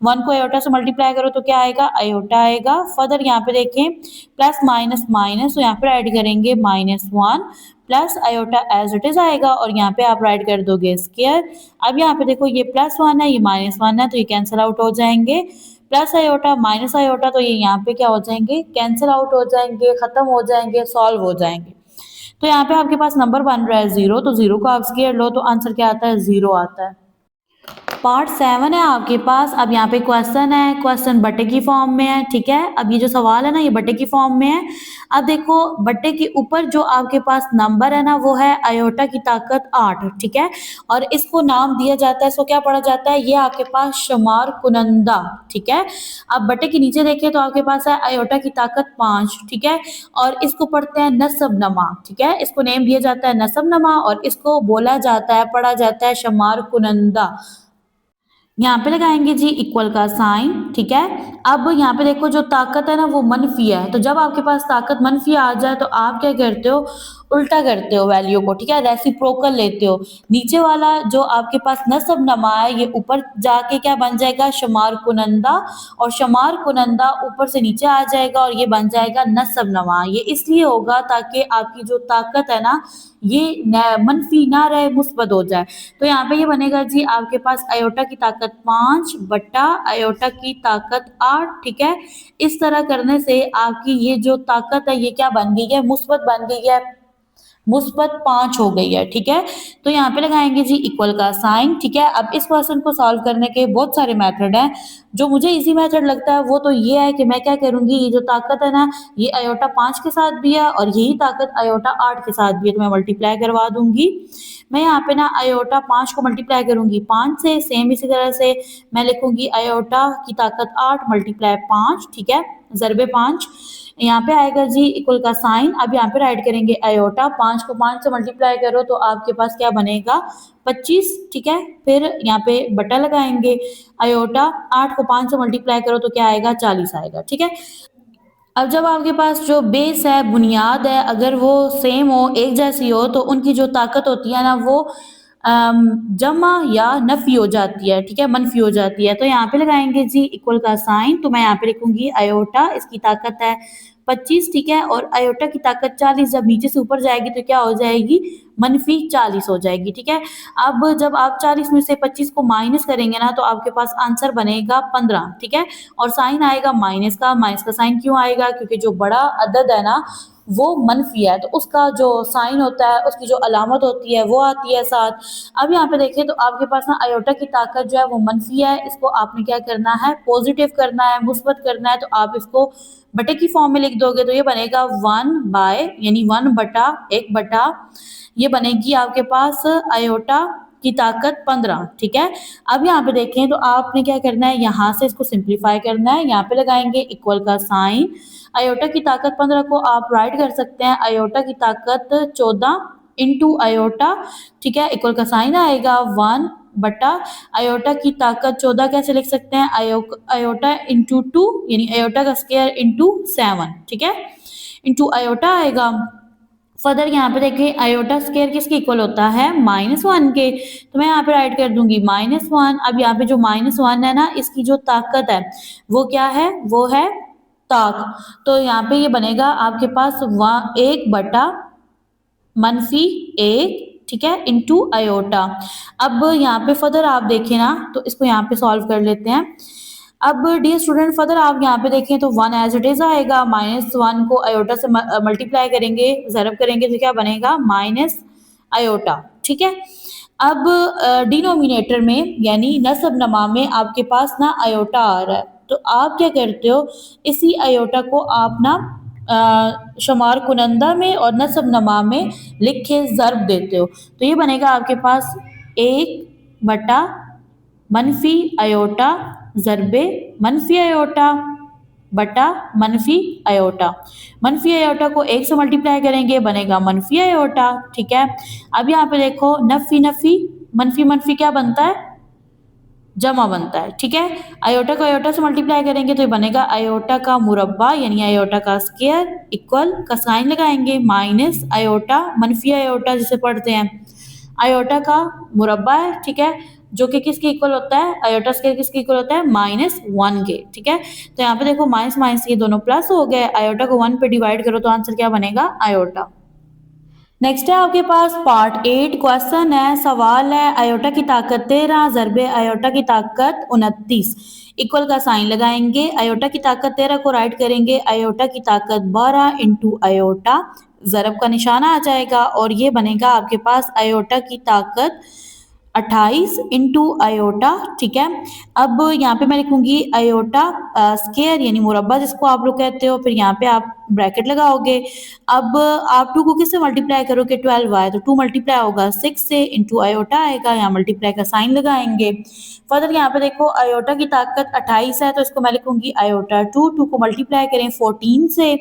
[SPEAKER 1] 1 को आयोटा से मल्टीप्लाई करो तो क्या आएगा, आयोटा आएगा। फर्दर यहाँ पे देखें प्लस माइनस माइनस, तो यहाँ पे ऐड करेंगे -1 plus iota as it is आएगा, और यहाँ पे आप राइट कर दोगे स्क्वायर। अब यहाँ पे देखो ये +1 है, ये -1 है, तो ये कैंसिल आउट हो जाएंगे, प्लस आयोटा माइनस आयोटा, तो ये यहाँ पे क्या हो जाएंगे, कैंसिल आउट हो जाएंगे, खत्म हो जाएंगे, सॉल्व हो जाएंगे। तो यहाँ पे आपके पास नंबर बन रहा है 0, तो 0 को आप स्क्वायर लो तो आंसर क्या आता है, 0 आता है। पार्ट 7 है आपके पास। अब यहाँ पे क्वेश्चन है, क्वेश्चन बट्टे की फॉर्म में है, ठीक है। अब ये जो सवाल है ना, ये बट्टे की फॉर्म में है। अब देखो बट्टे के ऊपर जो आपके पास नंबर है ना, वो है आयोटा की ताकत 8, ठीक है, और इसको नाम दिया जाता है, इसको क्या पढ़ा जाता है, ये आपके पास शुमार कुनंदा, ठीक है। अब बट्टे के नीचे देखिए तो आपके पास है आयोटा की ताकत 5, ठीक है, और इसको पढ़ते हैं नसब नमा, ठीक है, इसको नेम दिया जाता है नसब नमा, और इसको बोला जाता है, पढ़ा जाता है शुमार कुनंदा। यहाँ पे लगाएंगे जी इक्वल का साइन, ठीक है। अब यहाँ पे देखो जो ताकत है ना वो मनफी है, तो जब आपके पास ताकत मनफी आ जाए तो आप क्या करते हो, उल्टा करते हो वैल्यू को, ठीक है, रेसिप्रोकल लेते हो। नीचे वाला जो आपके पास नस्ब नमा है ये ऊपर जाके क्या बन जाएगा, शमार कुनंदा, और शमार कुनंदा ऊपर से नीचे आ जाएगा और ये बन जाएगा नस्ब नमा। ये इसलिए होगा ताकि आपकी जो ताकत है ना ये मनफी ना रहे, मुस्बत हो जाए। तो यहाँ पे ये बनेगा जी आपके पास अयोटा की ताकत 5 बट्टा अयोटा की ताकत 8, ठीक है। इस तरह करने से आपकी ये जो ताकत है ये क्या बन गई है, मुस्बत बन गई है, मुस्बत 5 हो गई है, ठीक है। तो यहाँ पे लगाएंगे जी इक्वल का साइन, ठीक है। अब इस क्वेश्चन को सॉल्व करने के बहुत सारे मेथड हैं, जो मुझे इजी मेथड लगता है वो तो ये है कि मैं क्या करूंगी, ये जो ताकत है ना ये अयोटा 5 के साथ भी है और यही ताकत अयोटा 8 के साथ भी है, तो मैं मल्टीप्लाई करवा दूंगी। मैं यहाँ पे ना अयोटा 5 को मल्टीप्लाई करूंगी 5 से, सेम इसी तरह से मैं लिखूंगी अयोटा की ताकत 8 मल्टीप्लाई 5, ठीक है, ज़रबे 5। यहाँ पे आएगा जी इक्वल का साइन। अब यहाँ पे राइट करेंगे अयोटा, 5 को 5 से मल्टीप्लाई करो तो आपके पास क्या बनेगा, 25, ठीक है। फिर यहाँ पे बटा लगाएंगे, अयोटा 8 को 5 से मल्टीप्लाई करो तो क्या आएगा, 40 आएगा, ठीक है। अब जब आपके पास जो बेस है, बुनियाद है, अगर वो सेम हो, एक जैसी हो, तो उनकी जो ताकत होती है ना वो जमा या नफी हो जाती है, ठीक है, मनफी हो जाती है। तो यहाँ पे लगाएंगे जी इक्वल का साइन, तो मैं यहाँ पे लिखूंगी अयोटा, इसकी ताकत है 25, ठीक है, और अयोटा की ताकत 40 जब नीचे से ऊपर जाएगी तो क्या हो जाएगी, मनफी 40 हो जाएगी, ठीक है। अब जब आप 40 में से 25 को माइनस करेंगे ना तो आपके पास आंसर बनेगा 15, ठीक है, और साइन आएगा माइनस का। माइनस का साइन क्यों आएगा, क्योंकि जो बड़ा अदद है ना वो मनफी है, तो उसका जो साइन होता है, उसकी जो अलामत होती है वो आती है साथ। अब यहाँ पे देखिए तो आपके पास ना अयोटा की ताकत जो है वो मनफी है, इसको आपने क्या करना है, पॉजिटिव करना है, मुस्बत करना है, तो आप इसको बटे की फॉर्म में लिख दोगे तो ये बनेगा 1 बाय, यानी 1 बटा 1 बटा, ये बनेगी आपके पास अयोटा की ताकत 15, ठीक है। अब यहाँ पे देखें तो आपने क्या करना है, यहाँ से इसको सिंप्लीफाई करना है, यहाँ पे लगाएंगे इक्वल का साइन। अयोटा की ताकत 15 को आप राइट कर सकते हैं अयोटा की ताकत 14 इंटू अयोटा, ठीक है, इक्वल का साइन आएगा 1 बटा अयोटा की ताकत 14 कैसे लिख सकते हैं, अयोटा इंटू 2, यानी अयोटा का स्क्वायर इंटू 7, ठीक है, इंटू अयोटा आएगा। फर्दर यहाँ पे देखिए अयोटा स्क्वायर किसके इक्वल होता है, -1 के, तो मैं यहाँ पे राइट कर दूंगी -1। अब यहाँ पे जो -1 है ना इसकी जो ताकत है वो क्या है, वो है ताक, तो यहाँ पे ये बनेगा आपके पास 1 बटा मनफी 1, ठीक है, इंटू अयोटा। अब यहाँ पे फर्दर आप देखें ना तो इसको यहाँ पे सॉल्व कर लेते हैं। अब डियर स्टूडेंट फर्दर आप यहाँ पे देखें तो 1 एज इट इज आएगा, -1 को अयोटा से मल्टीप्लाई करेंगे, ज़रब करेंगे तो क्या बनेगा, माइनस अयोटा, ठीक है। अब डिनोमिनेटर में यानी नस्ब नमा में आपके पास ना अयोटा आ रहा है, तो आप क्या करते हो, इसी अयोटा को आप ना शुमार कुनंदा में और नस्ब नमा में लिख के ज़रब देते हो, तो ये बनेगा आपके पास 1 बटा मनफी अयोटा ज़रबे मनफी अयोटा बटा मनफी अयोटा। मनफी अयोटा को 1 से मल्टीप्लाई करेंगे बनेगा मनफी अयोटा, ठीक है। अब यहाँ पे देखो नफी नफी मनफी मनफी क्या बनता है, जमा बनता है, ठीक है। अयोटा को अयोटा से मल्टीप्लाई करेंगे तो ये बनेगा अयोटा का मुरब्बा, यानी अयोटा का स्क्वायर, इक्वल का साइन लगाएंगे माइनस अयोटा मनफी अयोटा जिसे पढ़ते हैं अयोटा का मुरब्बा है, ठीक है, जो कि किसके इक्वल होता है, अयोटा स्क्वायर किसके इक्वल होता है, -1 के, ठीक है। तो यहाँ पे देखो माइनस माइनस ये दोनों प्लस हो गए, अयोटा को 1 पे डिवाइड करो तो आंसर क्या बनेगा, अयोटा। नेक्स्ट है आपके पास पार्ट 8, क्वेश्चन है, सवाल है, अयोटा की ताकत 13 ज़रबे अयोटा की ताकत 29, इक्वल का साइन लगाएंगे, अयोटा की ताकत 13 को राइट करेंगे अयोटा की ताकत 12 इंटू अयोटा, ज़रब का निशाना आ जाएगा और ये बनेगा आपके पास अयोटा की ताकत 28 इंटू अयोटा, ठीक है। अब यहाँ पे मैं लिखूंगी अयोटा स्क्वायर यानी मुरब्बा जिसको आप लोग कहते हो, फिर यहाँ पे आप ब्रैकेट लगाओगे। अब आप 2 को किससे मल्टीप्लाई करोगे, 12 आए तो 2 मल्टीप्लाई होगा 6 से, इंटू अयोटा आएगा, यहाँ मल्टीप्लाई का साइन लगाएंगे। फर्दर यहाँ पे देखो अयोटा की ताकत 28 है तो इसको मैं लिखूंगी अयोटा 2 को मल्टीप्लाई करें 14 से,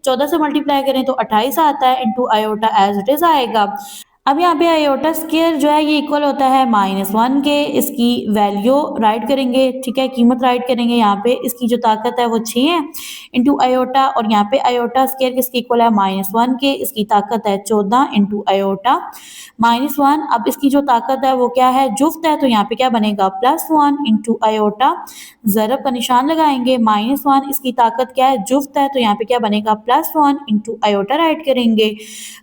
[SPEAKER 1] 14 से मल्टीप्लाई करें तो 28 आता है, into iota as it is आएगा। अब यहाँ पे आयोटा स्क्वायर जो है ये इक्वल होता है -1 के। इसकी वैल्यू राइट करेंगे, ठीक है, कीमत राइट करेंगे यहाँ पे। इसकी जो ताकत है वो 6 है इंटू आयोटा, और यहाँ पे आयोटा स्क्वायर किसके इक्वल है -1 के। इसकी ताकत है 14 इंटू आयोटा -1। अब इसकी जो ताकत है वो क्या है, जुफ्त है, तो यहाँ पे क्या बनेगा +1 इंटू आयोटा। ज़रब का निशान लगाएंगे, -1 इसकी ताकत क्या है, जुफ्त है, तो यहाँ पे क्या बनेगा +1 इंटू आयोटा राइट करेंगे।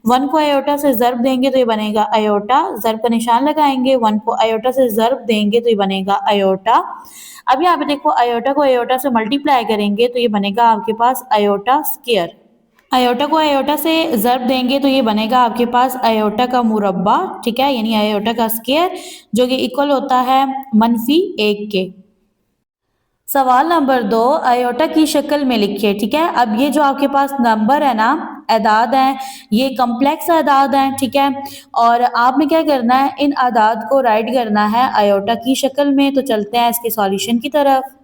[SPEAKER 1] 1 को आयोटा से ज़रब देंगे तो ये बनेगा आयोटा, ज़रब का निशान लगाएंगे, 1 को आयोटा से ज़रब देंगे तो ये बनेगा आयोटा। अब यहाँ पे देखो आयोटा को आयोटा से मल्टीप्लाई करेंगे तो ये बनेगा आपके पास आयोटा स्क्वायर। आयोटा को आयोटा से ज़रब देंगे तो ये बनेगा आपके पास आयोटा का मुरब्बा, ठीक है, यानी आयोटा का स्क्वायर, जो कि इक्वल होता है -1 के। सवाल नंबर 2, आयोटा की शक्ल में लिखिए, ठीक है। अब ये जो आपके पास नंबर है ना, अदाद हैं, ये कम्प्लेक्स अदाद हैं, ठीक है, और आपने क्या करना है, इन अदाद को राइट करना है आयोटा की शक्ल में। तो चलते हैं इसके सॉल्यूशन की तरफ।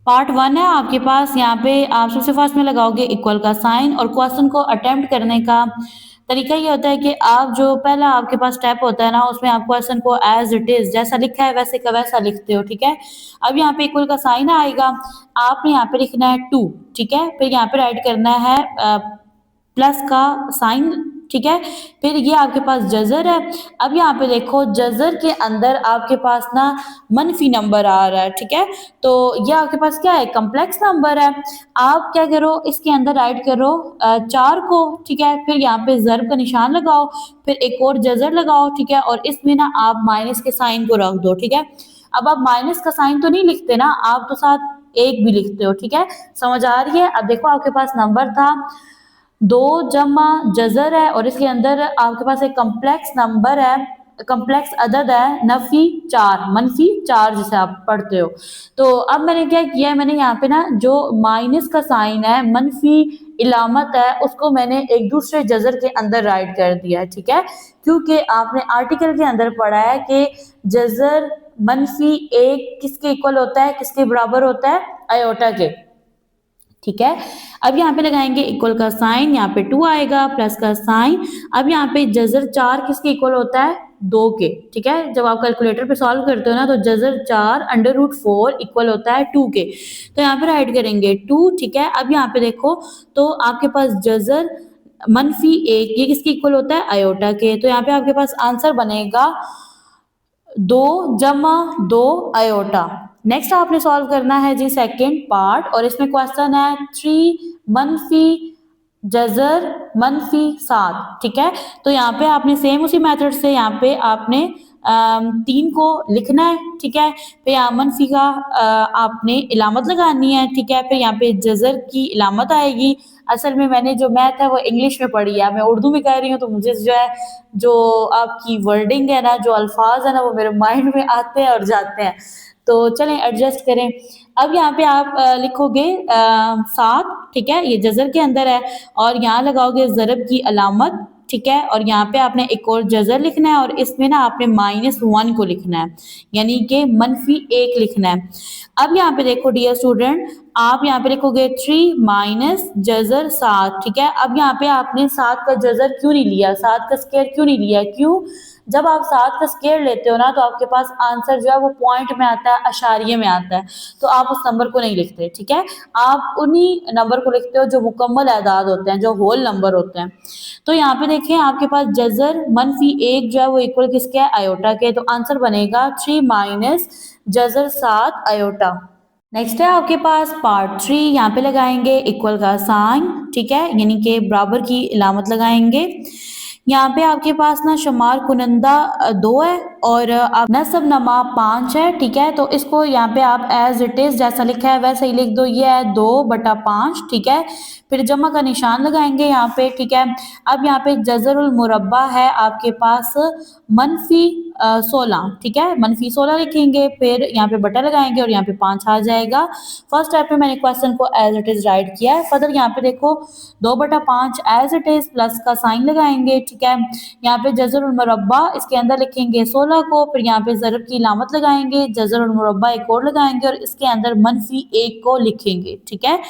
[SPEAKER 1] पार्ट 1 है आपके पास, यहाँ पे आप सबसे फर्स्ट में लगाओगे इक्वल का साइन, और क्वेश्चन को अटेम्प्ट करने का तरीका ये होता है कि आप जो पहला आपके पास स्टेप होता है ना, उसमें आप क्वेश्चन को एज इट इज जैसा लिखा है वैसे का वैसा लिखते हो, ठीक है। अब यहाँ पे इक्वल का साइन आएगा, आपने यहाँ पे लिखना है 2, ठीक है, फिर यहाँ पे राइट करना है प्लस का साइन, ठीक है, फिर ये आपके पास जजर है। अब यहाँ पे देखो जजर के अंदर आपके पास ना मनफी नंबर आ रहा है, ठीक है, तो ये आपके पास क्या है, कम्प्लेक्स नंबर है। आप क्या करो, इसके अंदर राइट करो 4 को, ठीक है, फिर यहाँ पे ज़रब का निशान लगाओ, फिर एक और जजर लगाओ, ठीक है, और इसमें ना आप माइनस के साइन को रख दो, ठीक है। अब आप माइनस का साइन तो नहीं लिखते ना, आप तो साथ एक भी लिखते हो, ठीक है, समझ आ रही है। अब देखो आपके पास नंबर था 2 जमा जजर है, और इसके अंदर आपके पास एक कम्प्लेक्स नंबर है, कम्प्लेक्स अदद है नफी 4, मनफी 4 जिसे आप पढ़ते हो। तो अब मैंने क्या किया है, मैंने यहाँ पे ना जो माइनस का साइन है, मनफी इलामत है, उसको मैंने एक दूसरे जजर के अंदर राइट कर दिया है, ठीक है, क्योंकि आपने आर्टिकल के अंदर पढ़ा है कि जजर -1 किसके इक्वल होता है, किसके बराबर होता है, आयोटा के, ठीक है। अब यहाँ पे लगाएंगे इक्वल का साइन, यहाँ पे 2 आएगा, प्लस का साइन। अब यहाँ पे जजर 4 किसके इक्वल होता है, 2 के, ठीक है। जब आप कैलकुलेटर पे सॉल्व करते हो ना, तो जजर 4 √4 इक्वल होता है 2 के, तो यहाँ पे राइट करेंगे 2, ठीक है। अब यहाँ पे देखो, तो आपके पास जजर -1 ये किसके इक्वल होता है, आयोटा के, तो यहाँ पे आपके पास आंसर बनेगा 2 जमा 2 आयोटा। नेक्स्ट आपने सॉल्व करना है जी सेकेंड पार्ट, और इसमें क्वेश्चन है 3 मनफी जजर -7, ठीक है। तो यहाँ पे आपने सेम उसी मेथड से यहाँ पे आपने 3 को लिखना है, ठीक है, फिर यहाँ मनफी का आपने इलामत लगानी है, ठीक है, फिर यहाँ पे जजर की इलामत आएगी। असल में मैंने जो मैथ है वो इंग्लिश में पढ़ी है, मैं उर्दू में कह रही हूँ, तो मुझे जो है जो आपकी वर्डिंग है ना, जो अल्फाज है ना, वो मेरे माइंड में आते हैं और जाते हैं, तो चलें एडजस्ट करें। अब यहाँ पे आप लिखोगे 7, ठीक है, ये जजर के अंदर है, और यहाँ लगाओगे ज़रब की अलामत, ठीक है, और यहाँ पे आपने एक और जजर लिखना है, और इसमें ना आपने -1 को लिखना है, यानी कि -1 लिखना है। अब यहाँ पे देखो डियर स्टूडेंट, आप यहाँ पे लिखोगे 3 माइनस जजर 7, ठीक है। अब यहाँ पे आपने 7 का जजर क्यों नहीं लिया, 7 का स्क्वायर क्यों नहीं लिया, क्यों, जब आप 7 का स्क्वायर लेते हो ना, तो आपके पास आंसर जो है वो पॉइंट में आता है, अशारिये में आता है, तो आप उस नंबर को नहीं लिखते, ठीक है, आप उन्हीं नंबर को लिखते हो जो मुकम्मल एदाद होते हैं, जो होल नंबर होते हैं। तो यहाँ पे देखें आपके पास जजर -1 जो है वो इक्वल किसके है, आयोटा के, तो आंसर बनेगा 3 माइनस जजर 7 आयोटा। नेक्स्ट है आपके पास पार्ट 3, यहाँ पे लगाएंगे इक्वल का साइन, ठीक है, यानी कि बराबर की इलामत लगाएंगे। यहाँ पे आपके पास ना शुमार कुनंदा 2 है, और आप नसब नमा 5 है, ठीक है, तो इसको यहाँ पे आप एज इट इज जैसा लिखा है वैसे ही लिख दो, ये है 2/5, ठीक है, फिर जमा का निशान लगाएंगे यहाँ पे, ठीक है। अब यहाँ पे जजरुल मुरब्बा है आपके पास -16, ठीक है, -16 लिखेंगे, फिर यहाँ पे बटा लगाएंगे और यहाँ पे 5 आ जाएगा। फर्स्ट स्टेप में मैंने क्वेश्चन को एज इट इज राइट किया है। फर्दर यहाँ पे देखो 2/5 एज इट इज, प्लस का साइन लगाएंगे, ठीक है, यहाँ पे जजरुल मुरब्बा इसके अंदर लिखेंगे 16 16 को, फिर यहाँ पे ज़रब की अलामत लगाएंगे, जज़र और मुरब्बा एक और लगाएंगे और इसके अंदर -1 को लिखेंगे, ठीक है।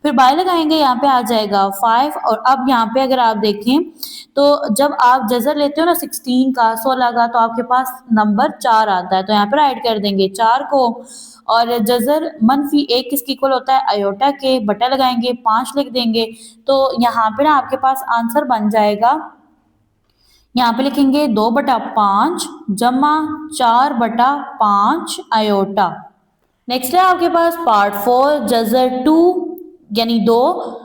[SPEAKER 1] फिर बाय लगाएंगे, यहाँ पे आ जाएगा 5 और अब यहाँ पे अगर आप देखें तो जब आप जज़र लेते हो ना 16 का 16 का तो आपके पास नंबर 4 आता है, तो यहाँ पर ऐड कर देंगे 4 को और जज़र -1 किसके इक्वल होता है, आयोटा के, बटा लगाएंगे 5 लिख देंगे। तो यहाँ पे ना आपके पास आंसर बन जाएगा, यहाँ पे लिखेंगे 2/5 जमा 4/5 आयोटा। नेक्स्ट है आपके पास पार्ट 4 जज़र 2 यानी 2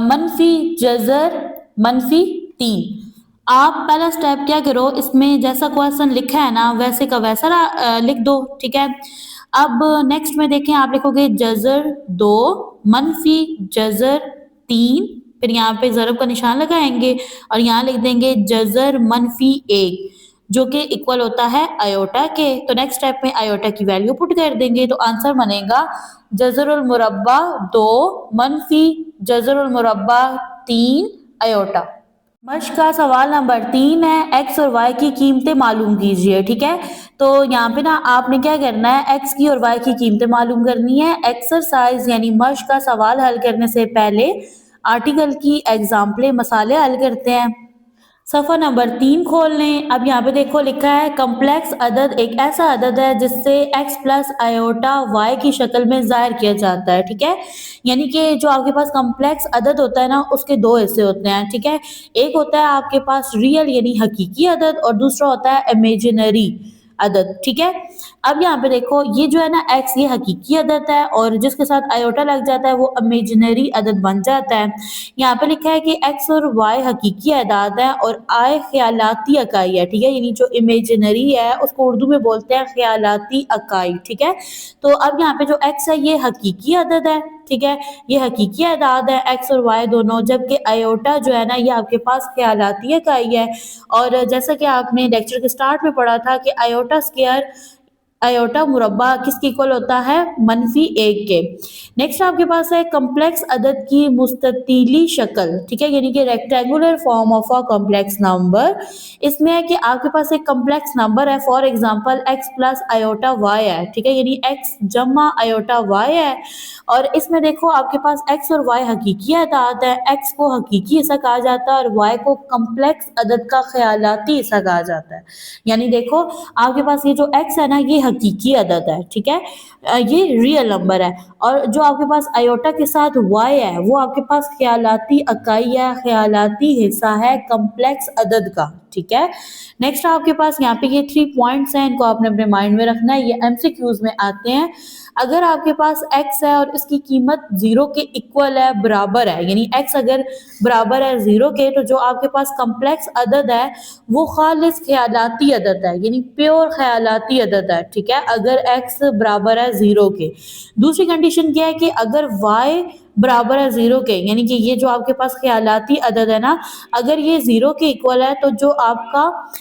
[SPEAKER 1] मनफी जज़र -3। आप पहला स्टेप क्या करो, इसमें जैसा क्वेश्चन लिखा है ना वैसे का वैसा लिख दो, ठीक है। अब नेक्स्ट में देखें, आप लिखोगे जज़र 2 मनफी जज़र 3, फिर यहाँ पे ज़रब का निशान लगाएंगे और यहाँ लिख देंगे जज़र -1 जो कि इक्वल होता है आयोटा के। तो नेक्स्ट स्टेप में आयोटा की वैल्यू पुट कर देंगे तो आंसर बनेगा जज़रुल मुरब्बा 2 मनफी जज़रुल मुरब्बा 3 आयोटा। मश्क का सवाल नंबर 3 है, एक्स और वाई की कीमतें मालूम कीजिए, ठीक है। तो यहाँ पे ना आपने क्या करना है, एक्स की और वाई की कीमतें मालूम करनी है। एक्सरसाइज यानी मश्क का सवाल हल करने से पहले आर्टिकल की एग्जाम्पलें मसाले हल करते हैं। सफ़ा नंबर 3 खोल लें। अब यहाँ पे देखो लिखा है कम्प्लेक्स अदद एक ऐसा अदद है जिससे x प्लस आयोटा y की शक्ल में ज़ाहिर किया जाता है, ठीक है। यानी कि जो आपके पास कम्प्लेक्स अदद होता है ना उसके दो हिस्से होते हैं, ठीक है। एक होता है आपके पास रियल यानी हकीकी अदद और दूसरा होता है इमेजिनरी अदद, ठीक है। अब यहाँ पे देखो ये जो है ना x ये हकीकी अदद है और जिसके साथ आयोटा लग जाता है वो इमेजिनरी अदद बन जाता है। यहाँ पे लिखा है कि x और y हकीकी अदाद है और I ख्यालाती अकाई है, ठीक है। यानी जो इमेजिनरी है उसको उर्दू में बोलते हैं ख्यालाती अकाई, ठीक है। तो अब यहाँ पे जो x है ये हकीकी अदद है, ठीक है, ये हकीकी अदाद है x और y दोनों, जबकि आयोटा जो है ना ये आपके पास ख्यालाती इकाई है। और जैसा कि आपने लेक्चर के स्टार्ट में पढ़ा था कि आयोटा स्क्वायर आयोटा मुरब्बा किसके इक्वल होता है, -1 के। नेक्स्ट आपके पास है कम्प्लेक्स अदद की मुस्ततीली शक्ल, ठीक है, यानी कि rectangular form of a complex number. इसमें है कि आपके पास एक कम्प्लेक्स नंबर है, for example x plus iota y है, ठीक है, यानी x जमा आयोटा y है। और इसमें देखो आपके पास x और y हकीकी अदाद है, x को हकीकी हिस्सा कहा जाता है और y को कम्प्लेक्स अदद का ख्यालाती हिस्सा कहा जाता है। यानी देखो आपके पास ये जो x है ना ये हकीकी अदद है, ठीक है, ये रियल नंबर है। और जो आपके पास आयोटा के साथ y है वो आपके पास ख्यालाती इकाई है, ख्यालाती हिस्सा है कम्प्लेक्स अदद का, ठीक है। नेक्स्ट आपके पास यहाँ पे ये 3 पॉइंट्स हैं, इनको आपने अपने माइंड में रखना है, ये MCQs में आते हैं। अगर आपके पास x है और इसकी कीमत 0 के इक्वल है, बराबर है, यानी x अगर बराबर है 0 के, तो जो आपके पास कम्प्लेक्स अदद है वो खालिस ख्यालाती अदद है, यानी प्योर ख्यालाती अदद है, ठीक है, अगर x बराबर है 0 के। दूसरी कंडीशन क्या है कि अगर y बराबर है 0 के, यानी कि ये जो आपके पास ख्यालाती अदद है ना अगर ये 0 के इक्वल है तो जो आपका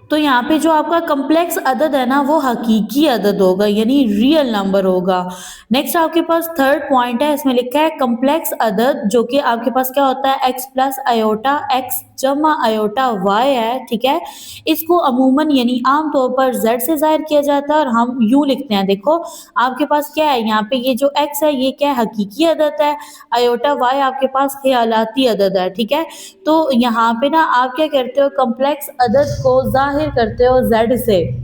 [SPEAKER 1] तो यहाँ पे जो आपका कम्प्लेक्स अदद है ना वो हकीकी अदद होगा, यानी रियल नंबर होगा। नेक्स्ट आपके पास थर्ड पॉइंट है, इसमें लिखा है कम्प्लेक्स अदद जो कि आपके पास क्या होता है x प्लस आयोटा x जमा आयोटा y है, ठीक है। इसको अमूमन यानी आम तौर पर z से जाहिर किया जाता है और हम यूं लिखते हैं। देखो आपके पास क्या है, यहाँ पे ये जो x है ये क्या है, हकीकी अदद है, आयोटा y आपके पास ख्यालाती अदद है, ठीक है। तो यहाँ पे ना आप क्या करते हो, कम्प्लेक्स अदद को जाहिर करते हो z से।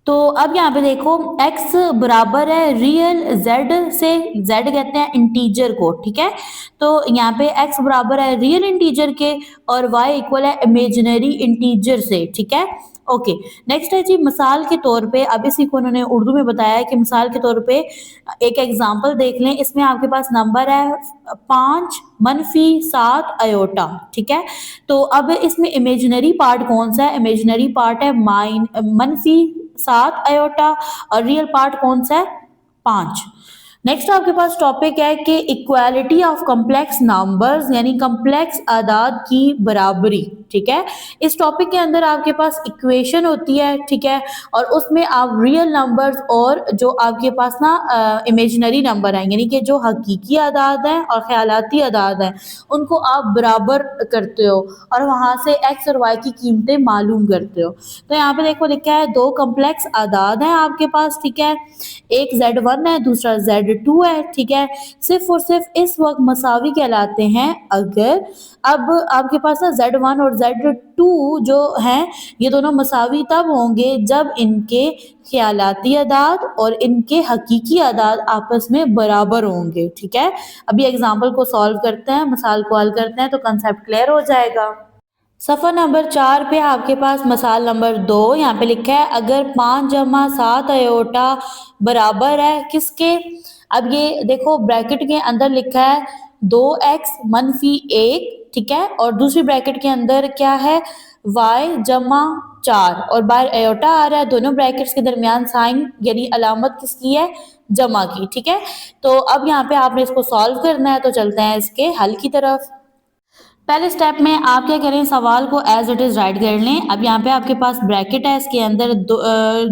[SPEAKER 1] तो अब यहाँ पे देखो x बराबर है रियल z से, z कहते हैं इंटीजर को, ठीक है। तो यहाँ पे x बराबर है रियल इंटीजर के और y इक्वल है इमेजिनरी इंटीजर से, ठीक है। ओके, नेक्स्ट है जी मिसाल के तौर पे, अब इसी को उन्होंने उर्दू में बताया है कि मिसाल के तौर पे एक एग्जांपल देख लें। इसमें आपके पास नंबर है 5 -7 आयोटा, ठीक है। तो अब इसमें इमेजिनरी पार्ट कौन सा है, इमेजिनरी पार्ट है -7 आयोटा और रियल पार्ट कौन सा है, 5। नेक्स्ट आपके पास टॉपिक है कि इक्वालिटी ऑफ कम्प्लेक्स नंबर्स यानी कम्प्लेक्स आदाद की बराबरी, ठीक है। इस टॉपिक के अंदर आपके पास इक्वेशन होती है, ठीक है, और उसमें आप रियल नंबर्स और जो आपके पास ना इमेजिनरी नंबर हैं, यानी कि जो हकीकी आदाद हैं और ख्यालाती आदाद हैं, उनको आप बराबर करते हो और वहाँ से एक्स और वाई की कीमतें मालूम करते हो। तो यहाँ पे देखो लिखा है दो कम्प्लेक्स आदाद हैं आपके पास, ठीक है, एक Z1 है, दूसरा Z2 है, ठीक है। सिर्फ और सिर्फ इस वक्त मसावी कहलाते हैं अगर अब आपके पास ना Z1 और Z2 जो हैं ये दोनों मसावी तब होंगे जब इनके ख्यालाती आदाद और इनके हकीकी आदाद आपस में बराबर होंगे, ठीक है। अभी एग्जाम्पल को सॉल्व करते हैं, मिसाल को हल करते हैं तो कंसेप्ट क्लियर हो जाएगा। सफ़र नंबर 4 पे आपके पास मसाल नंबर 2 यहाँ पे लिखा है अगर 5 जमा 7 अयोटा बराबर है किसके। अब ये देखो ब्रैकेट के अंदर लिखा है 2x मनफी 1, ठीक है, और दूसरी ब्रैकेट के अंदर क्या है y जमा 4 और बाहर अयोटा आ रहा है। दोनों ब्रैकेट्स के दरमियान साइन यानी अलामत किसकी है, जमा की, ठीक है। तो अब यहाँ पे आपने इसको सॉल्व करना है, तो चलते हैं इसके हल की तरफ। पहले स्टेप में आप क्या करें, सवाल को एज इट इज राइट कर लें। अब यहाँ पे आपके पास ब्रैकेट है, इसके अंदर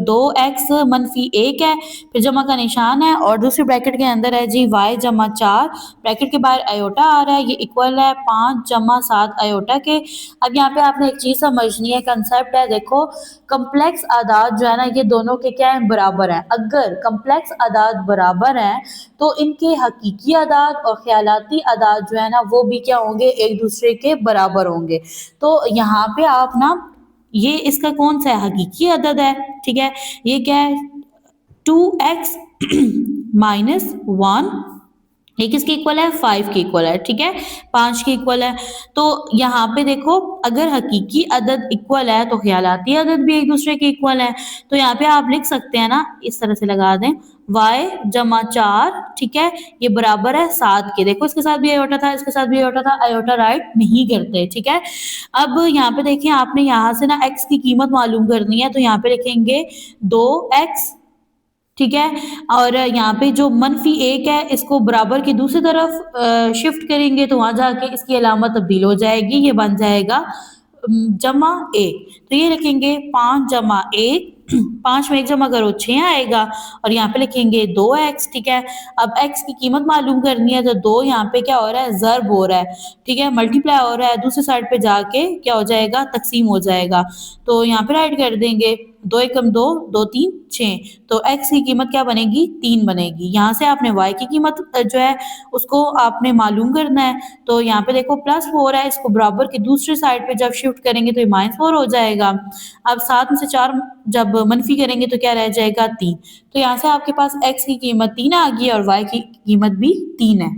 [SPEAKER 1] 2x मनफी 1 है, फिर जमा का निशान है, और दूसरी ब्रैकेट के अंदर है जी y जमा 4, ब्रैकेट के बाहर अयोटा आ रहा है, ये इक्वल है 5 जमा 7 अयोटा के। अब यहाँ पे आपने एक चीज़ समझनी है, कंसेप्ट है, देखो कम्प्लेक्स आदाद जो है ना ये दोनों के क्या है, बराबर है। अगर कम्प्लेक्स आदाद बराबर हैं तो इनके हकीकी आदाद और ख्यालाती आदाद जो है ना वो भी क्या होंगे, एक दूसरे के बराबर होंगे। तो यहाँ पे आप ना ये इसका कौन सा है, हकीकी अदद है, ठीक है। ये क्या है 2x माइनस 1, ये किसके इक्वल है, 5 के इक्वल है, ठीक है, 5 के इक्वल है। तो यहाँ पे देखो अगर हकीकी अदद इक्वल है तो ख्यालाती अदद भी एक दूसरे के इक्वल है। तो यहाँ पे आप लिख सकते हैं ना, इस तरह से लगा दें y जमा 4, ठीक है, ये बराबर है 7 के। देखो इसके साथ भी अयोटा था, इसके साथ भी अयोटा था, अयोटा राइट नहीं करते, ठीक है। अब यहाँ पे देखिए आपने यहाँ से ना x की कीमत मालूम करनी है, तो यहाँ पे लिखेंगे 2x, ठीक है, और यहाँ पे जो मनफी 1 है इसको बराबर की दूसरी तरफ शिफ्ट करेंगे तो वहां जाके इसकी अलामत तब्दील हो जाएगी, ये बन जाएगा जमा 1। तो ये लिखेंगे 5 जमा 1, 5 में 1 जमा करो 6 आएगा, और यहाँ पे लिखेंगे 2x, ठीक है। अब x की कीमत मालूम करनी है तो 2 यहाँ पे क्या हो रहा है, ज़र्ब हो रहा है, ठीक है, मल्टीप्लाई हो रहा है, दूसरी साइड पे जाके क्या हो जाएगा, तकसीम हो जाएगा। तो यहाँ पे राइट कर देंगे 2 एकम 2, 2 3 6, तो x की कीमत क्या बनेगी, 3 बनेगी। यहाँ से आपने y की कीमत जो है उसको आपने मालूम करना है। तो यहाँ पे देखो +4 है, इसको बराबर की दूसरी साइड पे जब शिफ्ट करेंगे तो ये -4 हो जाएगा। अब 7 में से 4 जब मनफी करेंगे तो क्या रह जाएगा, 3। तो यहाँ से आपके पास x की कीमत 3 आ गई और y की कीमत भी 3 है।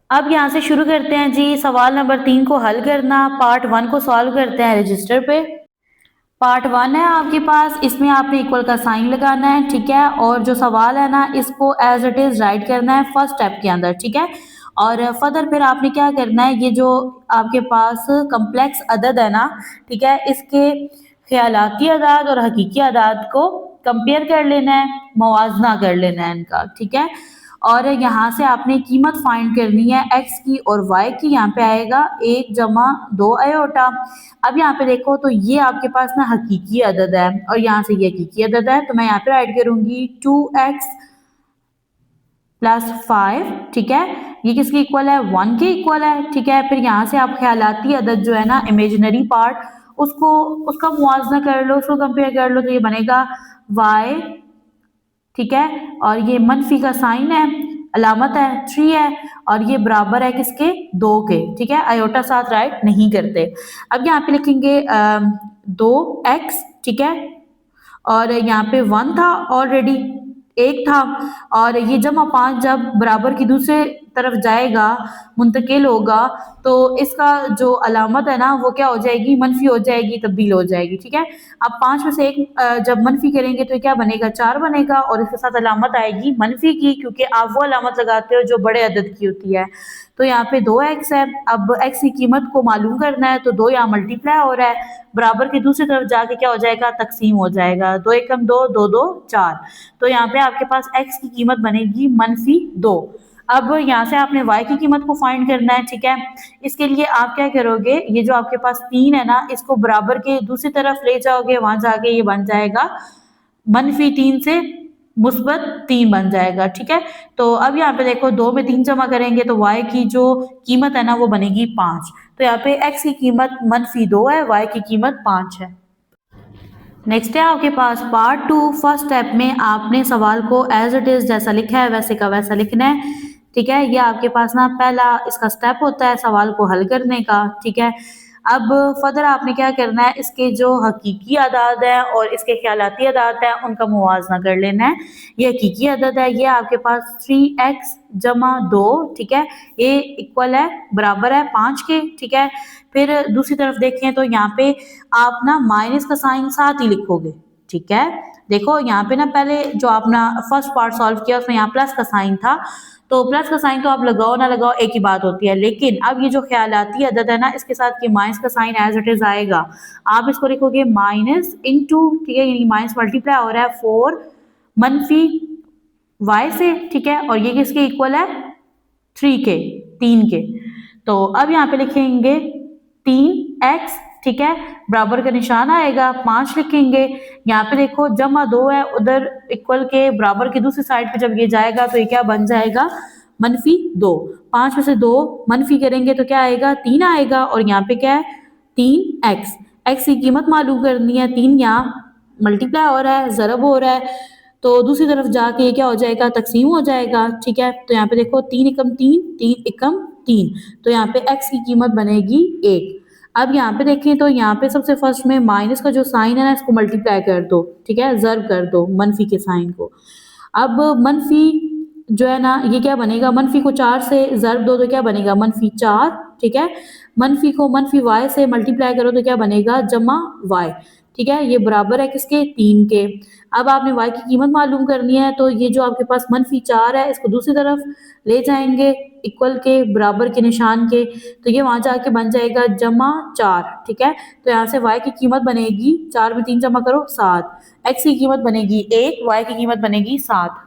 [SPEAKER 1] अब यहाँ से शुरू करते हैं जी सवाल नंबर 3 को हल करना। पार्ट 1 को सॉल्व करते हैं रजिस्टर पे। पार्ट 1 है आपके पास, इसमें आपने इक्वल का साइन लगाना है, ठीक है, और जो सवाल है ना इसको एज इट इज राइट करना है फर्स्ट स्टेप के अंदर, ठीक है। और फर्दर फिर आपने क्या करना है, ये जो आपके पास कम्प्लेक्स अदद है ना, ठीक है, इसके ख्यालाती आदाद और हकीकी आदाद को कंपेयर कर लेना है, मुवाजना कर लेना है इनका, ठीक है। और यहाँ से आपने कीमत फाइंड करनी है x की और y की। यहाँ पे आएगा 1 जमा 2 अयोटा। अब यहाँ पे देखो तो ये आपके पास ना हकीकी अदद है और यहाँ से ये हकीकी अदद है, तो मैं यहाँ पे राइट करूंगी 2x + 5, ठीक है, ये किसके इक्वल है, 1 के इक्वल है, ठीक है। फिर यहाँ से आप ख्यालाती अदद जो है ना इमेजिनरी पार्ट उसका मुआवजा कर लो, उसको कंपेयर कर लो, तो ये बनेगा y, ठीक है, और ये मनफी का साइन है, अलामत है 3 है, और ये बराबर है किसके, 2 के, ठीक है, अयोटा साथ राइट नहीं करते। अब यहाँ पे लिखेंगे 2x, ठीक है, और यहाँ पे 1 था ऑलरेडी, 1 था, और ये जमा 5 जब बराबर की दूसरे तरफ जाएगा, मुंतकिल होगा, तो इसका जो अलामत है ना वो क्या हो जाएगी, मनफी हो जाएगी, तब्दील हो जाएगी, ठीक है। अब 5 में से 1 जब मनफी करेंगे तो क्या बनेगा, 4 बनेगा, और इसके साथ अलामत आएगी मनफी की, क्योंकि आप वो अलामत लगाते हो जो बड़े अदद की होती है। तो यहाँ पे 2x है, अब x की कीमत को मालूम करना है, तो 2 यहाँ मल्टीप्लाई हो रहा है, बराबर की दूसरी तरफ जाके क्या हो जाएगा, तकसीम हो जाएगा, 2 एकम 2, 2 2 4। तो यहाँ पे आपके पास x की कीमत बनेगी -2। अब यहाँ से आपने y की कीमत को फाइंड करना है, ठीक है। इसके लिए आप क्या करोगे, ये जो आपके पास 3 है ना, इसको बराबर के दूसरी तरफ ले जाओगे, वहां जाके ये बन जाएगा -3 से +3 बन जाएगा, ठीक है। तो अब यहाँ पे देखो 2 में 3 जमा करेंगे तो y की जो कीमत है ना वो बनेगी 5। तो यहाँ पे x की कीमत -2 है, y की कीमत 5 है। नेक्स्ट है आपके पास पार्ट 2। फर्स्ट स्टेप में आपने सवाल को एज इट इज जैसा लिखा है वैसे का वैसा लिखना है, ठीक है। ये आपके पास ना पहला इसका स्टेप होता है सवाल को हल करने का, ठीक है। अब फर्दर आपने क्या करना है, इसके जो हकीकी अदाद है और इसके ख्यालाती अदाद है उनका मुवाजना कर लेना है। ये हकीकी अदद है, ये आपके पास 3x जमा 2, ठीक है, ये इक्वल है, बराबर है 5 के, ठीक है। फिर दूसरी तरफ देखें तो यहाँ पे आप ना माइनस का साइन साथ ही लिखोगे, ठीक है। देखो यहाँ पे ना पहले जो आपने फर्स्ट पार्ट सॉल्व किया उसमें यहाँ प्लस का साइन था, तो प्लस का साइन तो आप लगाओ ना लगाओ एक ही बात होती है, लेकिन अब ये जो ख्यालाती अदद है ना इसके साथ ये माइनस का साइन एज इट इज आएगा। आप इसको लिखोगे माइनस इंटू, ठीक है, यानी माइनस मल्टीप्लाई हो रहा है 4 मनफी y से, ठीक है, और ये किसके इक्वल है 3 के, 3 के। तो अब यहाँ पे लिखेंगे 3x, ठीक है, बराबर का निशान आएगा, 5 लिखेंगे। यहाँ पे देखो जमा 2 है, उधर इक्वल के बराबर की दूसरी साइड पे जब ये जाएगा तो ये क्या बन जाएगा -2। 5 में से 2 मनफी करेंगे तो क्या आएगा 3 आएगा, और यहाँ पे क्या है 3x। x की कीमत मालूम करनी है, 3 यहाँ मल्टीप्लाई हो रहा है, ज़रब हो रहा है, तो दूसरी तरफ जाके ये क्या हो जाएगा तकसीम हो जाएगा, ठीक है। तो यहाँ पे देखो 3 एकम 3, 3 एकम 3, तो यहाँ पे x की कीमत बनेगी 1। अब यहाँ पे देखें तो यहाँ पे सबसे फर्स्ट में माइनस का जो साइन है ना इसको मल्टीप्लाई कर दो, ठीक है, ज़र्ब कर दो मनफी के साइन को। अब मनफी जो है ना ये क्या बनेगा, मनफी को 4 से ज़र्ब दो तो क्या बनेगा -4, ठीक है। मनफी को मनफी y से मल्टीप्लाई करो तो क्या बनेगा जमा y, ठीक है, ये बराबर है किसके 3 के। अब आपने y की कीमत मालूम करनी है, तो ये जो आपके पास -4 है इसको दूसरी तरफ ले जाएंगे इक्वल के बराबर के निशान के, तो ये वहां जाके बन जाएगा जमा 4, ठीक है। तो यहाँ से y की कीमत बनेगी 4 में 3 जमा करो 7, x की कीमत बनेगी 1, y की कीमत बनेगी 7।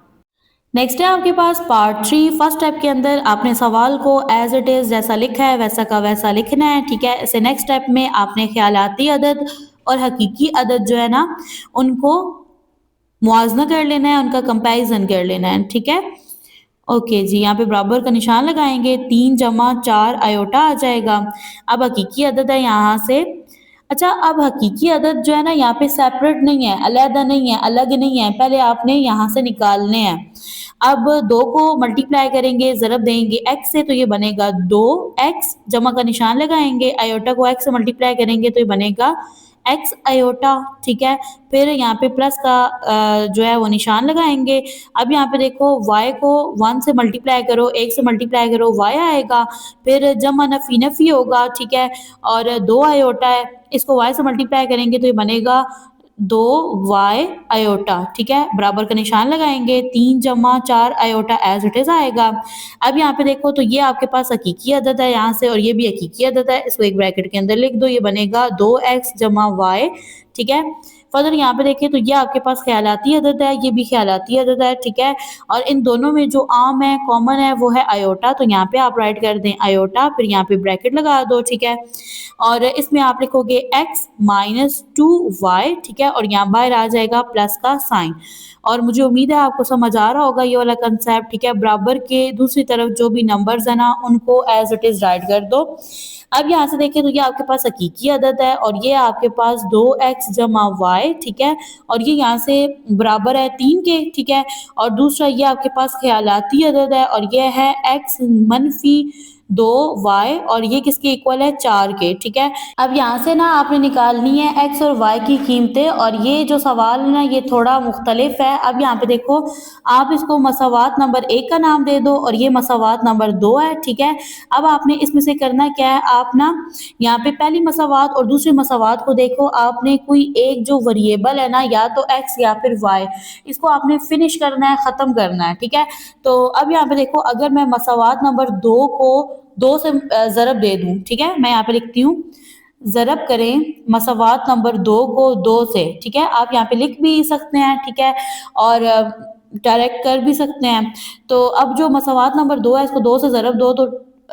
[SPEAKER 1] नेक्स्ट है आपके पास पार्ट 3। फर्स्ट स्टेप के अंदर आपने सवाल को एज इट इज जैसा लिखा है वैसा का वैसा लिखना है, ठीक है। इसे नेक्स्ट स्टेप में आपने ख्यालाती अदद और हकीकी अदद जो है ना उनको मुआवजा कर लेना है, उनका कंपैरिजन कर लेना है, ठीक है। ओके जी, यहाँ पे बराबर का निशान लगाएंगे, 3 जमा 4 आयोटा आ जाएगा। अब हकीकी अदद है यहाँ से, अच्छा अब हकीकी अदद जो है ना यहाँ पे सेपरेट नहीं है, अलहदा नहीं है, अलग नहीं है, पहले आपने यहाँ से निकालने हैं। अब 2 को मल्टीप्लाई करेंगे, ज़रब देंगे x से तो ये बनेगा 2x, जमा का निशान लगाएंगे, आयोटा को x से मल्टीप्लाई करेंगे तो ये बनेगा x आयोटा, ठीक है। फिर यहाँ पे प्लस का जो है वो निशान लगाएंगे। अब यहाँ पे देखो y को 1 से मल्टीप्लाई करो, 1 से मल्टीप्लाई करो y आएगा, फिर जमा नफी नफी होगा, ठीक है, और 2 आयोटा है, इसको y से मल्टीप्लाई करेंगे तो ये बनेगा 2y आयोटा, ठीक है, बराबर का निशान लगाएंगे, 3 जमा 4 आयोटा एज इट इज आएगा। अब यहाँ पे देखो तो ये आपके पास हकीकी अदद है यहाँ से, और ये भी हकीकी अदद है, इसको एक ब्रैकेट के अंदर लिख दो, ये बनेगा 2x जमा y, ठीक है। फर्दर यहाँ पे देखिए तो ये आपके पास ख्यालाती अदद है, ये भी ख्यालाती अदद है, ठीक है, और इन दोनों में जो आम है कॉमन है वो है आयोटा, तो यहाँ पे आप राइट कर दें आयोटा, फिर यहाँ पे ब्रैकेट लगा दो, ठीक है, और इसमें आप लिखोगे x -2y, ठीक है, और यहाँ बाहर आ जाएगा प्लस का साइन। और मुझे उम्मीद है आपको समझ आ रहा होगा ये वाला कंसेप्ट, ठीक है। बराबर के दूसरी तरफ जो भी नंबर्स है ना उनको एज इट इज राइट कर दो। अब यहाँ से देखें तो ये आपके पास हकीकी अदद है और ये आपके पास 2x जमा y, ठीक है, और ये यहाँ से बराबर है 3 के, ठीक है, और दूसरा ये आपके पास ख्यालाती अदद है और ये है x -2y, और ये किसके इक्वल है 4 के, ठीक है। अब यहाँ से ना आपने निकालनी है x और y की कीमतें, और ये जो सवाल है ना ये थोड़ा मुख्तलिफ है। अब यहाँ पे देखो आप इसको मसावात नंबर 1 का नाम दे दो और ये मसावात नंबर 2 है, ठीक है। अब आपने इसमें से करना क्या है, आप ना यहाँ पे पहली मसावात और दूसरी मसावात को देखो, आपने कोई एक जो वेरिएबल है ना या तो x या फिर y, इसको आपने फिनिश करना है, ख़त्म करना है, ठीक है। तो अब यहाँ पे देखो अगर मैं मसावात नंबर 2 को 2 से ज़रब दे दूँ, ठीक है, मैं यहाँ पे लिखती हूँ ज़रब करें मसावात नंबर 2 को 2 से, ठीक है, आप यहाँ पे लिख भी सकते हैं, ठीक है, और डायरेक्ट कर भी सकते हैं। तो अब जो मसवात नंबर 2 है इसको 2 से ज़रब दो तो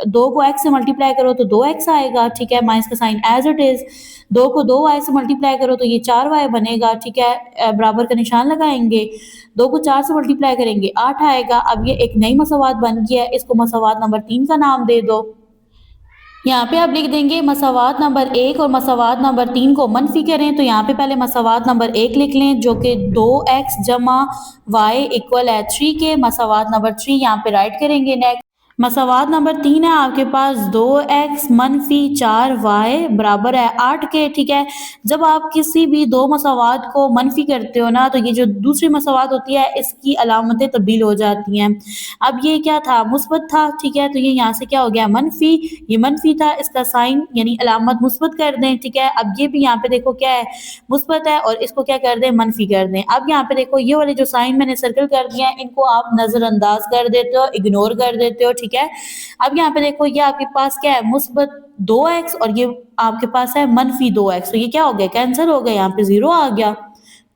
[SPEAKER 1] 2 को x से मल्टीप्लाई करो तो 2x आएगा, ठीक है, माइनस का साइन एज इट इज़। 2 को 2y से मल्टीप्लाई करो तो ये 4y बनेगा, ठीक है, बराबर का निशान लगाएंगे। 2 को 4 से मल्टीप्लाई करेंगे 8 आएगा। अब ये एक नई मसवात बन गया है, इसको मसवात नंबर 3 का नाम दे दो। यहाँ पे आप लिख देंगे मसवात नंबर 1 और मसवात नंबर 3 को मनफी करें तो यहाँ पे पहले मसवात नंबर 1 लिख लें जो कि 2x जमा वाई इक्वल है 3 के। मसवात नंबर 3 यहाँ पे राइट करेंगे। नेक्स्ट मसवात नंबर 3 है आपके पास 2x मनफी 4y बराबर है 8 के, ठीक है। जब आप किसी भी दो मसवात को मनफी करते हो ना तो ये जो दूसरी मसवात होती है इसकी अलामतें तब्दील हो जाती हैं। अब ये क्या था, मुस्बत था, ठीक है, तो ये यहाँ से क्या हो गया मनफी, ये मनफी था, इसका साइन यानी अलामत मुस्बत कर दें, ठीक है। अब ये भी यहाँ पे देखो क्या है, मुस्बत है और इसको क्या कर दें, मनफी कर दें। अब यहाँ पे देखो ये वाले जो साइन मैंने सर्कल कर दिया है इनको आप नजरअंदाज कर देते हो, इग्नोर कर देते हो, ठीक है। अब यहाँ पे देखो ये आपके पास क्या है, मुस्बत 2x और ये आपके पास है मनफी 2x, तो ये क्या हो गया, कैंसिल हो गया, यहाँ पे 0 आ गया,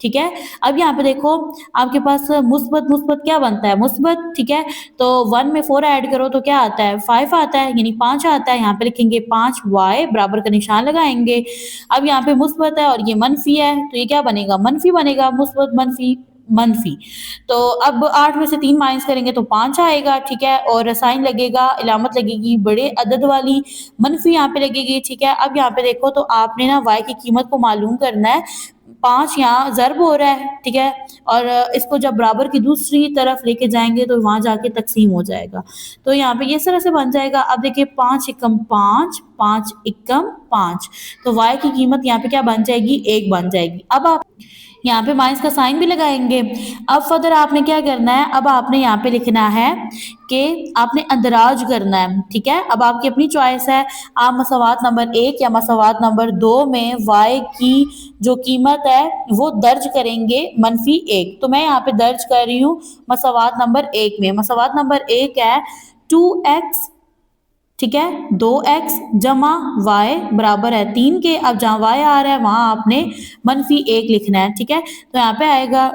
[SPEAKER 1] ठीक है। अब यहाँ पे देखो आपके पास मुस्बत मुस्बत क्या बनता है, मुस्बत, ठीक है। तो 1 में 4 ऐड करो तो क्या आता है, 5 आता है, यानी 5 आता है। यहाँ पे लिखेंगे 5y बराबर का निशान लगाएंगे। अब यहाँ पे मुस्बत है और ये मनफी है तो ये क्या बनेगा, मनफी बनेगा, मुस्बत मनफी मनफी। तो अब 8 में से 3 माइनस करेंगे तो 5 आएगा, ठीक है, और साइन लगेगा, इलामत लगेगी बड़े अदद वाली, मनफी यहाँ पे लगेगी, ठीक है। अब यहाँ पे देखो तो आपने ना y की कीमत को मालूम करना है। 5 यहाँ ज़र्ब हो रहा है, ठीक है, और इसको जब बराबर की दूसरी तरफ लेके जाएंगे तो वहां जाके तकसीम हो जाएगा। तो यहाँ पे इस तरह से बन जाएगा। अब देखिए 5 एकम 5, 5 एकम 5, तो y की कीमत यहाँ पे क्या बन जाएगी, 1 बन जाएगी। अब आप यहाँ पे माइनस का साइन भी लगाएंगे। अब फर्दर आपने क्या करना है, अब आपने यहाँ पे लिखना है कि आपने अंदराज करना है, ठीक है। अब आपकी अपनी चॉइस है, आप मसवात नंबर 1 या मसवात नंबर 2 में y की जो कीमत है वो दर्ज करेंगे मनफी 1। तो मैं यहाँ पे दर्ज कर रही हूँ मसवात नंबर 1 में। मसवात नंबर 1 है 2x, ठीक है, 2x जमा y बराबर है 3 के। अब जहाँ y आ रहा है वहां आपने मनफी 1 लिखना है, ठीक है। तो यहाँ पे आएगा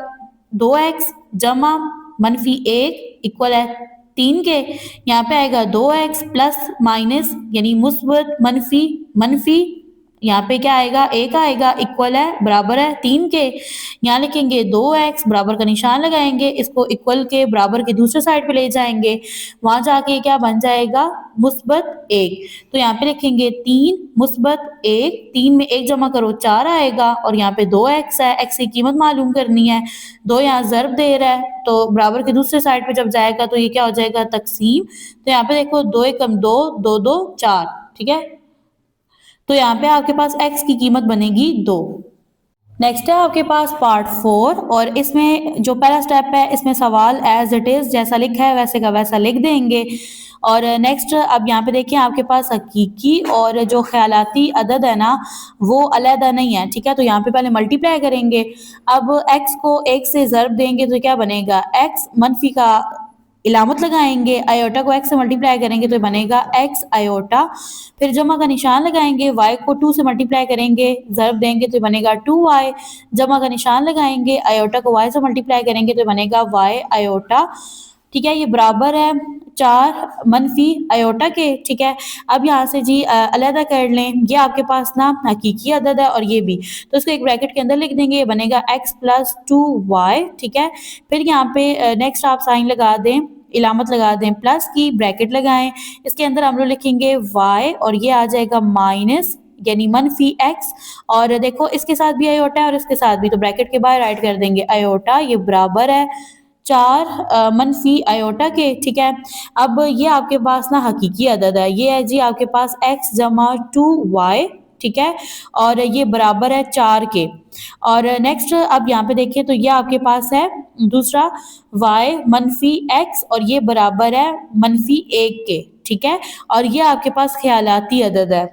[SPEAKER 1] 2x जमा मनफी 1 इक्वल है 3 के। यहाँ पे आएगा 2x प्लस माइनस यानी मुस्बत मनफी मनफी, यहाँ पे क्या आएगा, 1 आएगा, इक्वल है बराबर है 3 के। यहाँ लिखेंगे 2x बराबर का निशान लगाएंगे, इसको इक्वल के बराबर के दूसरे साइड पे ले जाएंगे, वहां जाके क्या बन जाएगा, मुस्बत 1। तो यहाँ पे लिखेंगे 3 मुस्बत 1, 3 में 1 जमा करो 4 आएगा, और यहाँ पे 2x है, x की कीमत मालूम करनी है, 2 यहाँ ज़र्ब दे रहा है तो बराबर के दूसरे साइड पे जब जाएगा तो ये क्या हो जाएगा, तकसीम। तो यहाँ पे देखो 2 एकम 2, 2 2 4, ठीक है। तो यहाँ पे आपके पास x की कीमत बनेगी 2। नेक्स्ट है आपके पास पार्ट 4 और इसमें जो पहला स्टेप है इसमें सवाल एज इट इज जैसा लिखा है वैसे का वैसा लिख देंगे। और नेक्स्ट अब यहाँ पे देखिए आपके पास हकीकी और जो ख्यालाती अदद है ना वो अलहदा नहीं है, ठीक है। तो यहाँ पे पहले मल्टीप्लाई करेंगे। अब x को 1 से ज़र्ब देंगे तो क्या बनेगा, x मनफी का इलामत लगाएंगे, आयोटा को x से मल्टीप्लाई करेंगे तो बनेगा x आयोटा, फिर जमा का निशान लगाएंगे, y को 2 से मल्टीप्लाई करेंगे, ज़र्ब देंगे तो बनेगा 2y, जमा का निशान लगाएंगे, आयोटा को y से मल्टीप्लाई करेंगे तो बनेगा y आयोटा, ठीक है। ये बराबर है 4 मनफी आयोटा के, ठीक है। अब यहाँ से जी अलहदा कर लें, ये आपके पास ना हकीकी अदद है और ये भी, तो इसको एक ब्रैकेट के अंदर लिख देंगे, ये बनेगा x प्लस 2y, ठीक है। फिर यहाँ पे नेक्स्ट आप साइन लगा दें, इलामत लगा दें प्लस की, ब्रैकेट लगाएं, इसके अंदर हम लोग लिखेंगे y और ये आ जाएगा माइनस यानी मनफी x, और देखो इसके साथ भी आयोटा है और इसके साथ भी, तो ब्रैकेट के बाहर राइट कर देंगे आयोटा, ये बराबर है 4 मनफी आयोटा के, ठीक है। अब ये आपके पास ना हकीकी अदद है, ये है जी आपके पास x जमा 2y, ठीक है, और ये बराबर है 4 के। और नेक्स्ट अब यहाँ पे देखिए तो ये आपके पास है दूसरा y मनफी x और ये बराबर है मनफी 1 के, ठीक है। और ये आपके पास ख्यालाती अदद है।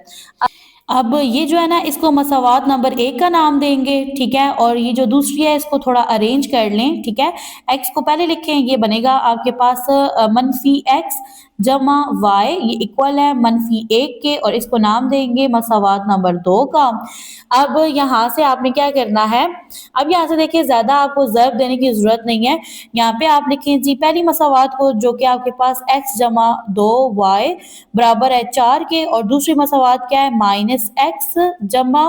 [SPEAKER 1] अब ये जो है ना इसको मसवात नंबर 1 का नाम देंगे, ठीक है, और ये जो दूसरी है इसको थोड़ा अरेंज कर लें, ठीक है। x को पहले लिखें, ये बनेगा आपके पास मनफी x जमा y ये इक्वल है -1 के और इसको नाम देंगे मसावात नंबर 2 का। अब यहाँ से आपने क्या करना है, अब यहाँ से देखिए ज़्यादा आपको ज़र्ब देने की ज़रूरत नहीं है। यहाँ पे आप लिखें जी पहली मसावात को जो कि आपके पास x जमा 2y बराबर है 4 के और दूसरी मसावात क्या है -x जमा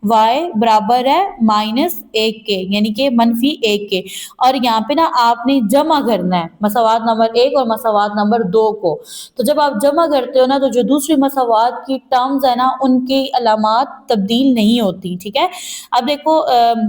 [SPEAKER 1] y बराबर है -1 के यानी कि -1 के। और यहाँ पे ना आपने जमा करना है मसावात नंबर 1 और मसावात नंबर 2 को। तो जब आप जमा करते हो ना तो जो दूसरी मसावात की टर्म्स है ना उनकी अलामात तब्दील नहीं होती, ठीक है। अब देखो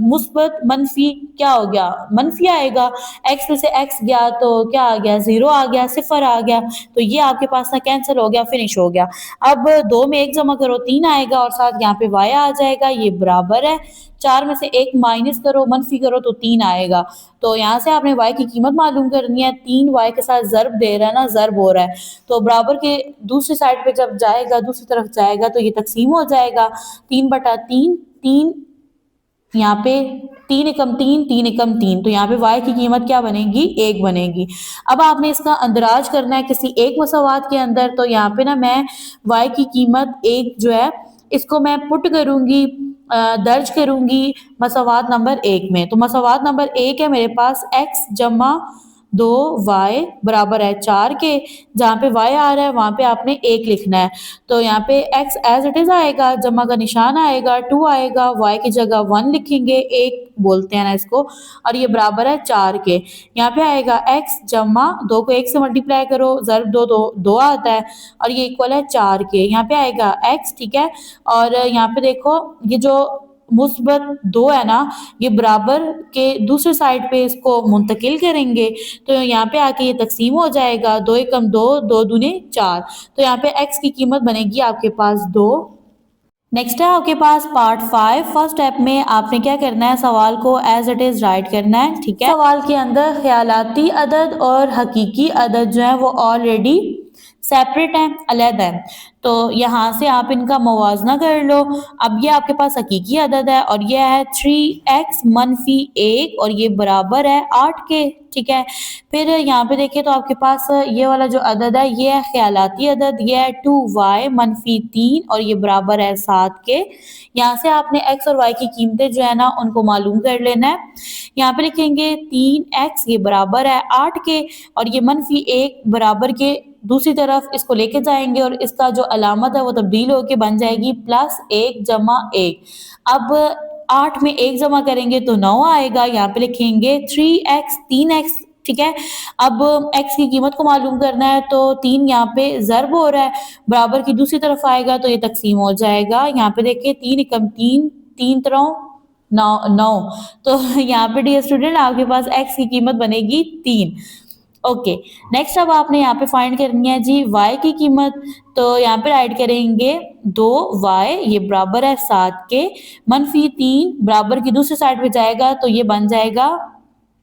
[SPEAKER 1] मुस्बत मनफी क्या हो गया, मनफी आएगा, x में से x गया तो क्या आ गया 0 आ गया, 0 आ गया, तो ये आपके पास ना कैंसिल हो गया, फिनिश हो गया। अब 2 में 1 जमा करो 3 आएगा और साथ यहाँ पे y आ जाएगा, ये बराबर है 4 में से 1 माइनस करो मनफी करो तो 3 आएगा। तो यहाँ से आपने y की कीमत मालूम करनी है, 3 y के साथ ज़र्ब दे रहा है ना, ज़र्ब हो रहा है तो बराबर के दूसरी साइड पे जब जाएगा, दूसरी तरफ जाएगा तो ये तकसीम हो जाएगा 3/3, 3 यहाँ पे 3 एकम 3, 3 एकम 3, तो यहाँ पे y की कीमत क्या बनेगी 1 बनेगी। अब आपने इसका अंदराज करना है किसी एक मसावात के अंदर, तो यहाँ पे ना मैं y की कीमत 1 जो है इसको मैं पुट करूंगी, दर्ज करूंगी मसावात नंबर 1 में। तो मसावात नंबर 1 है मेरे पास x जमा 2y बराबर है 4 के, जहाँ पे y आ रहा है वहाँ पे आपने 1 लिखना है। तो यहाँ पे x एज इट इज आएगा, जमा का निशान आएगा, 2 आएगा, y की जगह 1 लिखेंगे, 1 बोलते हैं ना इसको, और ये बराबर है 4 के। यहाँ पे आएगा x जमा 2 को 1 से मल्टीप्लाई करो, ज़र्ब 2 आता है और ये इक्वल है 4 के। यहाँ पे आएगा x, ठीक है, और यहाँ पे देखो ये जो मुस्बत 2 है ना ये बराबर के दूसरे साइड पे इसको मुंतकिल करेंगे तो यहाँ पे आके ये तकसीम हो जाएगा, 2 एकम 2, 2 दूने 4, तो यहाँ पे x की कीमत बनेगी आपके पास 2। नेक्स्ट है आपके पास पार्ट 5। फर्स्ट स्टेप में आपने क्या करना है, सवाल को एज इट इज राइट करना है, ठीक है। सवाल के अंदर ख्यालाती अदद और हकीकी अदद जो है वो ऑलरेडी सेपरेट हैं, अलग है, तो यहाँ से आप इनका मुवाजना कर लो। अब ये आपके पास हकीकी अदद है और ये है 3x मनफी 1 और ये बराबर है 8 के, ठीक है। फिर यहाँ पे देखिए तो आपके पास ये वाला जो अदद है ये है ख्यालाती अदद, ये है 2y मनफी 3 और ये बराबर है 7 के। यहाँ से आपने x और y की कीमतें जो है ना उनको मालूम कर लेना है। यहाँ पे लिखेंगे 3x ये बराबर है 8 के और ये मनफी 1 बराबर के दूसरी तरफ इसको लेके जाएंगे और इसका जो अलामत है वो तब्दील होके बन जाएगी +1 जमा 1। अब 8 में 1 जमा करेंगे तो 9 आएगा, यहाँ पे लिखेंगे 3x 3x, ठीक है। अब x की कीमत को मालूम करना है तो 3 यहाँ पे ज़र्ब हो रहा है, बराबर की दूसरी तरफ आएगा तो ये तकसीम हो जाएगा। यहाँ पे देखिए 3 एकम 3, 3 3 9, तो यहाँ पे डियर स्टूडेंट आपके पास x की कीमत बनेगी 3। ओके, नेक्स्ट अब आपने यहाँ पे फाइंड करनी है जी y की कीमत, तो यहाँ पे राइट करेंगे 2y ये बराबर है 7 के, मनफी 3 बराबर की दूसरी साइड पे जाएगा तो ये बन जाएगा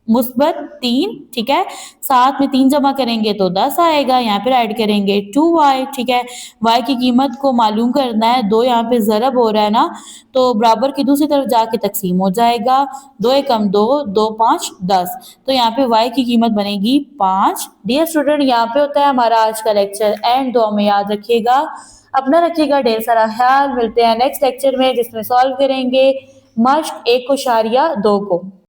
[SPEAKER 1] मुस्बत 3, ठीक है। 7 में 3 जमा करेंगे तो 10 आएगा, यहाँ पे राइट करेंगे 2y, ठीक है। y की कीमत को मालूम करना है, 2 यहाँ पे ज़रब हो रहा है ना तो बराबर की दूसरी तरफ जाके तकसीम हो जाएगा, 2 एकम 2, 2 5 10, तो यहाँ पे y की कीमत बनेगी 5। डियर स्टूडेंट यहाँ पे होता है हमारा आज का लेक्चर एंड, दुआ में याद रखिएगा, अपना रखिएगा ढेर सारा ख्याल। मिलते हैं नेक्स्ट लेक्चर में जिसमें सॉल्व करेंगे मश्क 1 को इशारिया 2 को।